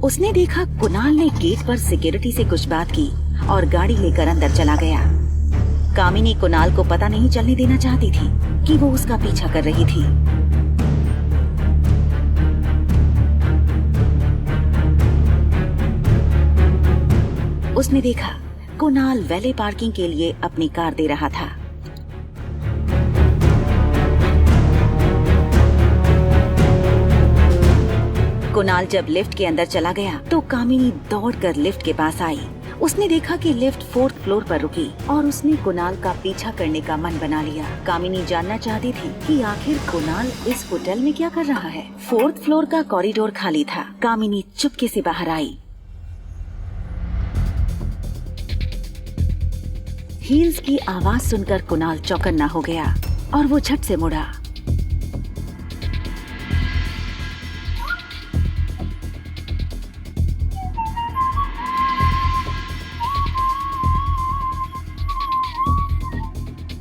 उसने देखा कुणाल ने गेट पर सिक्योरिटी से कुछ बात की और गाड़ी लेकर अंदर चला गया। कामिनी कुणाल को पता नहीं चलने देना चाहती थी कि वो उसका पीछा कर रही थी। उसने देखा कुणाल वैले पार्किंग के लिए अपनी कार दे रहा था। कुणाल जब लिफ्ट के अंदर चला गया तो कामिनी दौड़कर लिफ्ट के पास आई। उसने देखा कि लिफ्ट 4th फ्लोर पर रुकी और उसने कुणाल का पीछा करने का मन बना लिया। कामिनी जानना चाहती थी कि आखिर कुणाल इस होटल में क्या कर रहा है। 4th फ्लोर का कॉरिडोर खाली था। कामिनी चुपके से बाहर आई। हील्स की आवाज सुनकर कुणाल चौकन्ना हो गया और वो झट से मुड़ा।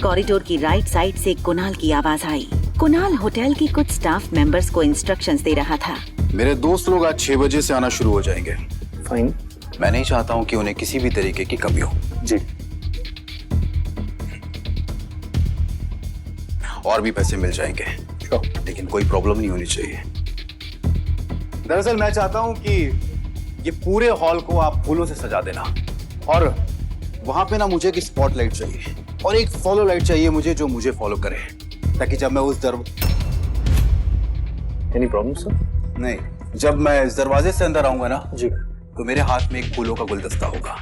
कॉरिडोर की राइट साइड से कुणाल की आवाज आई। कुणाल होटल के कुछ स्टाफ मेंबर्स को इंस्ट्रक्शंस दे रहा था। मेरे दोस्त लोग आज 6 बजे से आना शुरू हो जाएंगे। फाइन। मैं नहीं चाहता हूँ कि उन्हें किसी भी तरीके की कमी हो। जी। और भी पैसे मिल जाएंगे, लेकिन कोई प्रॉब्लम नहीं होनी चाहिए। दरअसल मैं चाहता हूँ कि ये पूरे हॉल को आप फूलों से सजा देना और वहां पे ना मुझे एक स्पॉटलाइट चाहिए और एक फॉलो लाइट चाहिए मुझे, जो मुझे फॉलो करे, ताकि जब मैं उस Any problem, sir? नहीं, जब मैं इस दरवाजे से अंदर आऊंगा ना जी, तो मेरे हाथ में एक फूलों का गुलदस्ता होगा।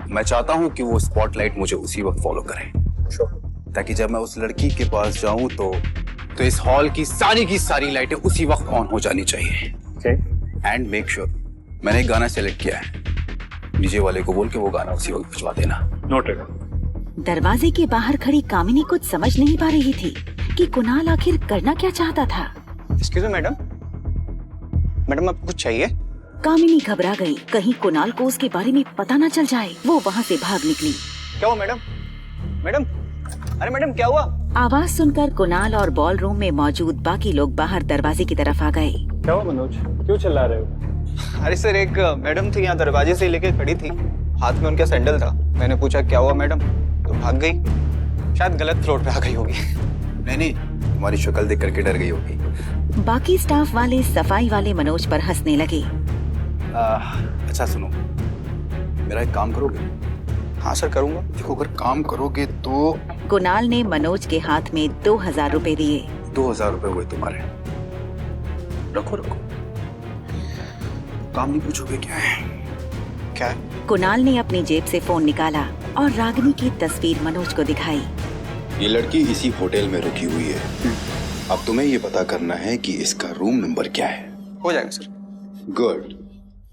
मैं चाहता हूँ कि वो स्पॉटलाइट मुझे उसी वक्त फॉलो करे, ताकि जब मैं उस लड़की के पास जाऊं तो इस हॉल की सारी लाइटें उसी वक्त ऑन हो जानी चाहिए। एंड मेक श्योर, मैंने एक गाना सेलेक्ट किया है, डीजे वाले को बोल के वो गाना उसी वक्त बजवा देना। नोटेड। दरवाजे के बाहर खड़ी कामिनी कुछ समझ नहीं पा रही थी कि कुणाल आखिर करना क्या चाहता था। एक्सक्यूज मी मैडम, मैडम आपको कुछ चाहिए? कामिनी घबरा गई, कहीं कुणाल को उसके बारे में पता न चल जाए। वो वहाँ से भाग निकली। क्या हुआ मैडम? मैडम, अरे मैडम क्या हुआ? आवाज सुनकर कुणाल और बॉल रूम में मौजूद बाकी लोग बाहर दरवाजे की तरफ आ गए। क्या हुआ मनोज, क्यों चिल्ला रहे हो? अरे सर, एक मैडम थी यहाँ दरवाजे से लेके खड़ी थी, हाथ में उनका सैंडल था। मैंने पूछा क्या हुआ मैडम, तो भाग गई। शायद गलत फ्लोर पे आ गई होगी। नहीं, तुम्हारी शक्ल देख करके डर गई होगी। बाकी स्टाफ वाले सफाई वाले मनोज पर हंसने लगे। अच्छा सुनो, मेरा एक काम करोगे? हाँ सर करूंगा। देखो, अगर काम करोगे तो। कुणाल ने मनोज के हाथ में 2000 रुपए दिए। 2000 रुपए हुए तुम्हारे। रखो रखो। काम नहीं पूछोगे क्या है? क्या है? कुणाल ने अपनी जेब से फोन निकाला और रागिनी की तस्वीर मनोज को दिखाई। ये लड़की इसी होटल में रुकी हुई है। अब तुम्हें ये पता करना है कि इसका रूम नंबर क्या है। हो जाएगा सर। गुड।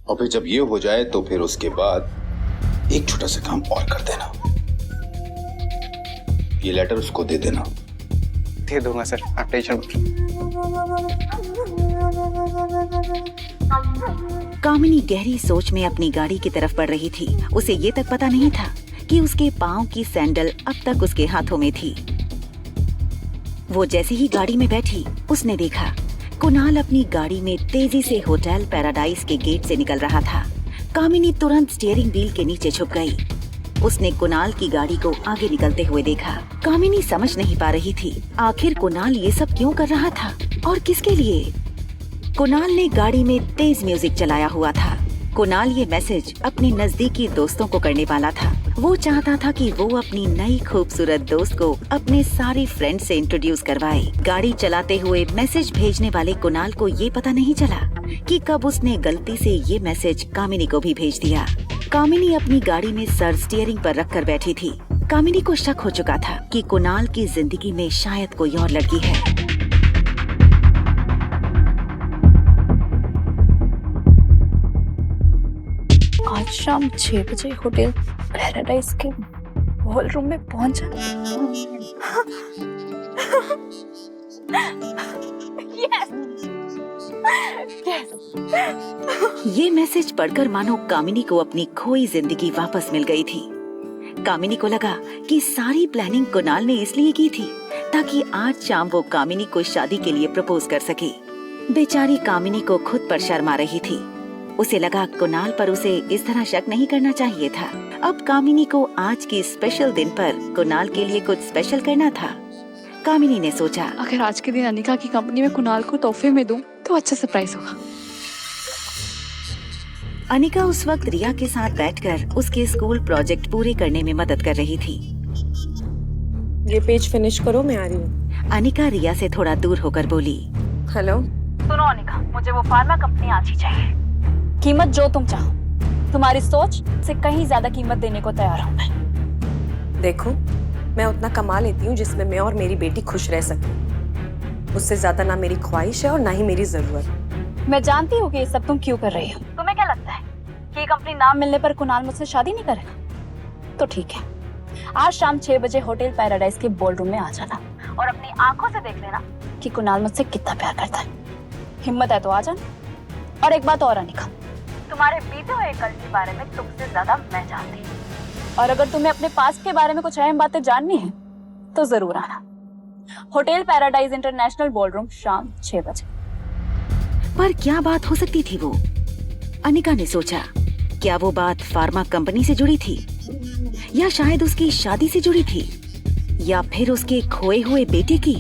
और फिर जब ये हो जाए तो फिर उसके बाद एक छोटा सा काम और कर देना। ये लेटर उसको दे देना। दे दूंगा सर, आप टेंशन मत लो। कामिनी गहरी सोच में अपनी गाड़ी की तरफ बढ़ रही थी। उसे ये तक पता नहीं था कि उसके पाँव की सैंडल अब तक उसके हाथों में थी। वो जैसे ही गाड़ी में बैठी, उसने देखा कुणाल अपनी गाड़ी में तेजी से होटल पैराडाइज के गेट से निकल रहा था। कामिनी तुरंत स्टीयरिंग व्हील के नीचे छुप गई। उसने कुणाल की गाड़ी को आगे निकलते हुए देखा। कामिनी समझ नहीं पा रही थी आखिर कुणाल ये सब क्यों कर रहा था और किसके लिए। कुणाल ने गाड़ी में तेज म्यूजिक चलाया हुआ था। कुणाल ये मैसेज अपने नजदीकी दोस्तों को करने वाला था। वो चाहता था कि वो अपनी नई खूबसूरत दोस्त को अपने सारे फ्रेंड से इंट्रोड्यूस करवाए। गाड़ी चलाते हुए मैसेज भेजने वाले कुणाल को ये पता नहीं चला कि कब उसने गलती से ये मैसेज कामिनी को भी भेज दिया। कामिनी अपनी गाड़ी में सर स्टीयरिंग पर रखकर बैठी थी। कामिनी को शक हो चुका था कि कुणाल की जिंदगी में शायद कोई और लड़की है। आज शाम 6 बजे होटल पैराडाइज के हॉल रूम में पहुंचा। ये मैसेज पढ़कर मानो कामिनी को अपनी खोई जिंदगी वापस मिल गई थी। कामिनी को लगा कि सारी प्लानिंग कुणाल ने इसलिए की थी ताकि आज शाम वो कामिनी को शादी के लिए प्रपोज कर सके। बेचारी कामिनी को खुद पर शर्म आ रही थी। उसे लगा कुणाल पर उसे इस तरह शक नहीं करना चाहिए था। अब कामिनी को आज के स्पेशल दिन पर कुणाल के लिए कुछ स्पेशल करना था। कामिनी ने सोचा, अगर आज के दिन अनिका की कंपनी में कुणाल को तोहफे में दूं तो अच्छा सरप्राइज होगा। अनिका उस वक्त रिया के साथ बैठकर उसके स्कूल प्रोजेक्ट पूरे करने में मदद कर रही थी। ये पेज फिनिश करो, मैं आ रही हूँ। अनिका रिया से थोड़ा दूर होकर बोली, हेलो। सुनो अनिका, मुझे वो फार्मा कंपनी आज ही चाहिए। कीमत जो तुम चाहो, तुम्हारी सोच से कहीं ज्यादा कीमत देने को तैयार हूँ मैं। देखो, मैं उतना कमा लेती हूँ जिसमें मैं और मेरी बेटी खुश रह सके। उससे ज्यादा ना मेरी ख्वाहिश है और ना ही मेरी जरूरत। मैं जानती हूँ कि ये सब तुम क्यों कर रही हो। तुम्हें क्या लगता है कि ये कंपनी नाम मिलने पर कुणाल मुझसे शादी नहीं करेगा? तो ठीक है, आज शाम 6 बजे होटल पैराडाइज के बॉलरूम में आ जाना और अपनी आंखों से देख लेना कि कुणाल मुझसे कितना प्यार करता है। हिम्मत है तो आ जाना। और एक बात और अनिका, तुम्हारे बीते हुए कल के बारे में तुमसे ज्यादा मैं जानती हूँ। और अगर तुम्हें अपने पास्ट के बारे में कुछ अहम बातें जाननी है तो जरूर आना। होटल पैराडाइज इंटरनेशनल बॉलरूम शाम 6 बजे। पर क्या बात हो सकती थी वो? अनिका ने सोचा, क्या वो बात फार्मा कंपनी से जुड़ी थी या शायद उसकी शादी से जुड़ी थी या फिर उसके खोए हुए बेटे की?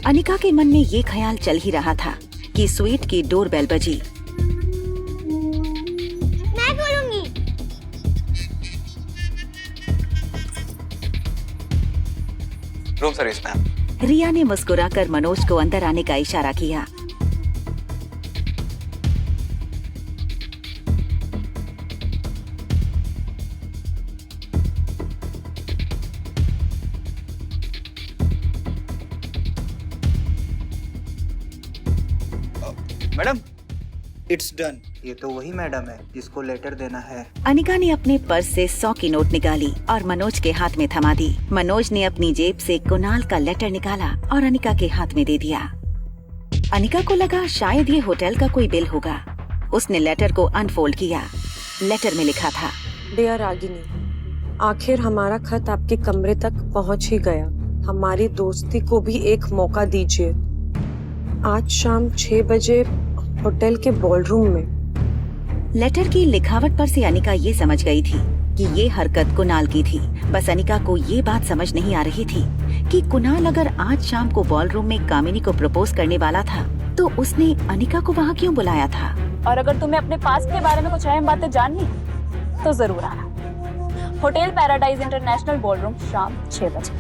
अनिका के मन में ये ख्याल चल ही रहा था कि स्वीट की डोरबेल बजी। मैं खोलूंगी। Room service ma'am. रिया ने मुस्कुराकर मनोज को अंदर आने का इशारा किया। Madam, it's done. ये तो वही मैडम है जिसको लेटर देना है। अनिका ने अपने पर्स से 100 की नोट निकाली और मनोज के हाथ में थमा दी। मनोज ने अपनी जेब से कुणाल का लेटर निकाला और अनिका के हाथ में दे दिया। अनिका को लगा शायद ये होटल का कोई बिल होगा। उसने लेटर को अनफोल्ड किया। लेटर में लिखा था, डियर रागिनी, आखिर हमारा खत आपके कमरे तक पहुंच ही गया। हमारी दोस्ती को भी एक मौका दीजिए। आज शाम 6 बजे होटल के बॉलरूम में। लेटर की लिखावट पर से अनिका ये समझ गई थी कि ये हरकत कुणाल की थी। बस अनिका को ये बात समझ नहीं आ रही थी कि कुणाल अगर आज शाम को बॉलरूम में कामिनी को प्रपोज करने वाला था तो उसने अनिका को वहाँ क्यों बुलाया था। और अगर तुम्हें अपने पास्ट के बारे में कुछ अहम बातें जाननी है तो जरूर आना। होटल पैराडाइज इंटरनेशनल बॉलरूम शाम 6 बजे।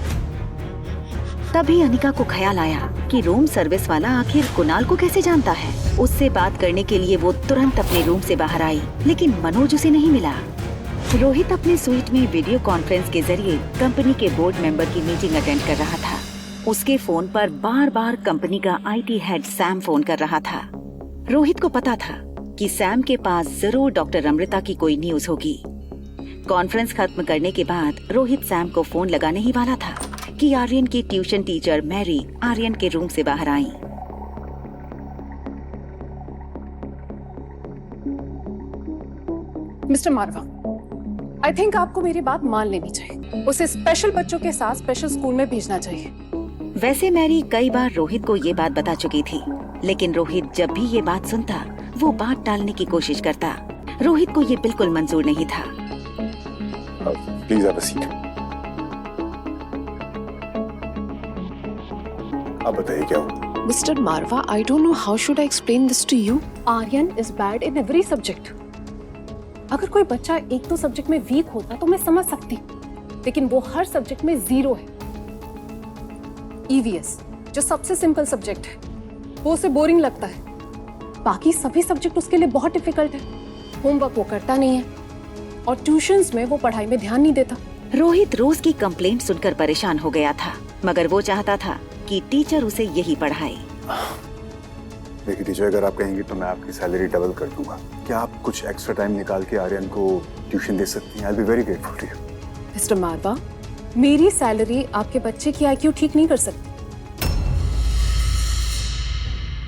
तभी अनिका को ख्याल आया कि रूम सर्विस वाला आखिर कुणाल को कैसे जानता है। उससे बात करने के लिए वो तुरंत अपने रूम से बाहर आई, लेकिन मनोज उसे नहीं मिला। रोहित अपने स्वीट में वीडियो कॉन्फ्रेंस के जरिए कंपनी के बोर्ड मेंबर की मीटिंग अटेंड कर रहा था। उसके फोन पर बार बार कंपनी का IT हेड सैम फोन कर रहा था। रोहित को पता था कि सैम के पास जरूर डॉक्टर अमृता की कोई न्यूज होगी। कॉन्फ्रेंस खत्म करने के बाद रोहित सैम को फोन लगाने ही वाला था कि आर्यन की ट्यूशन टीचर मैरी आर्यन के रूम से बाहर आई। मिस्टर मारवा, आई थिंक आपको मेरी बात मान लेनी चाहिए। उसे स्पेशल बच्चों के साथ स्पेशल स्कूल में भेजना चाहिए। वैसे मैरी कई बार रोहित को ये बात बता चुकी थी, लेकिन रोहित जब भी ये बात सुनता वो बात टालने की कोशिश करता। रोहित को ये बिल्कुल मंजूर नहीं था। Please have a seat. आप बताइए क्या हुआ? Mister Marwah, I don't know how should I explain this to you. Aryan is bad in every subject. अगर कोई बच्चा एक दो सब्जेक्ट में वीक होता तो मैं समझ सकती, लेकिन वो हर सब्जेक्ट में 0 है। EVS जो सबसे सिंपल सब्जेक्ट है वो उसे बोरिंग लगता है। बाकी सभी सब्जेक्ट उसके लिए बहुत डिफिकल्ट है। होमवर्क वो करता नहीं है और ट्यूशंस में वो पढ़ाई में ध्यान नहीं देता। रोहित रोज की कंप्लेंट सुनकर परेशान हो गया था, मगर वो चाहता था कि टीचर उसे यही पढ़ाए। देखिए टीचर, अगर आप कहेंगी तो मैं आपकी सैलरी डबल कर दूंगा। क्या आप कुछ एक्स्ट्रा टाइम निकाल के आर्यन को ट्यूशन दे सकती हैं? I will be very grateful to you. Mister Marwah, मेरी सैलरी आपके बच्चे की IQ ठीक नहीं कर सकती।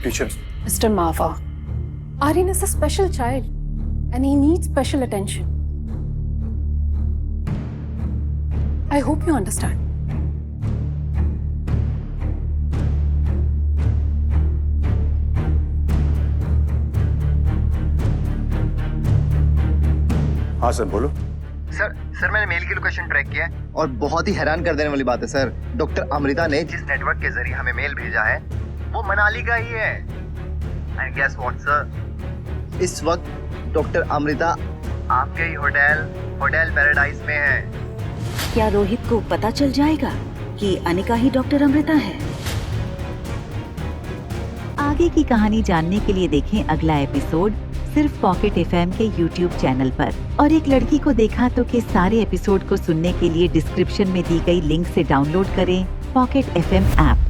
Teacher. Mister Marwah, Aryan is a special child and he needs special attention. I hope you understand. हाँ सर बोलो। सर मैंने मेल की लोकेशन ट्रैक किया है और बहुत ही हैरान कर देने वाली बात है सर, डॉक्टर अमृता ने जिस नेटवर्क के जरिए हमें मेल भेजा है वो मनाली का ही है। एंड गेस व्हाट सर, इस वक्त डॉक्टर अमृता आपके ही होटल पैराडाइज में है। क्या रोहित को पता चल जाएगा कि अनिका ही डॉक्टर अमृता है? आगे की कहानी जानने के लिए देखें अगला एपिसोड सिर्फ पॉकेट FM के YouTube चैनल पर। और एक लड़की को देखा तो के सारे एपिसोड को सुनने के लिए डिस्क्रिप्शन में दी गई लिंक से डाउनलोड करें पॉकेट FM ऐप।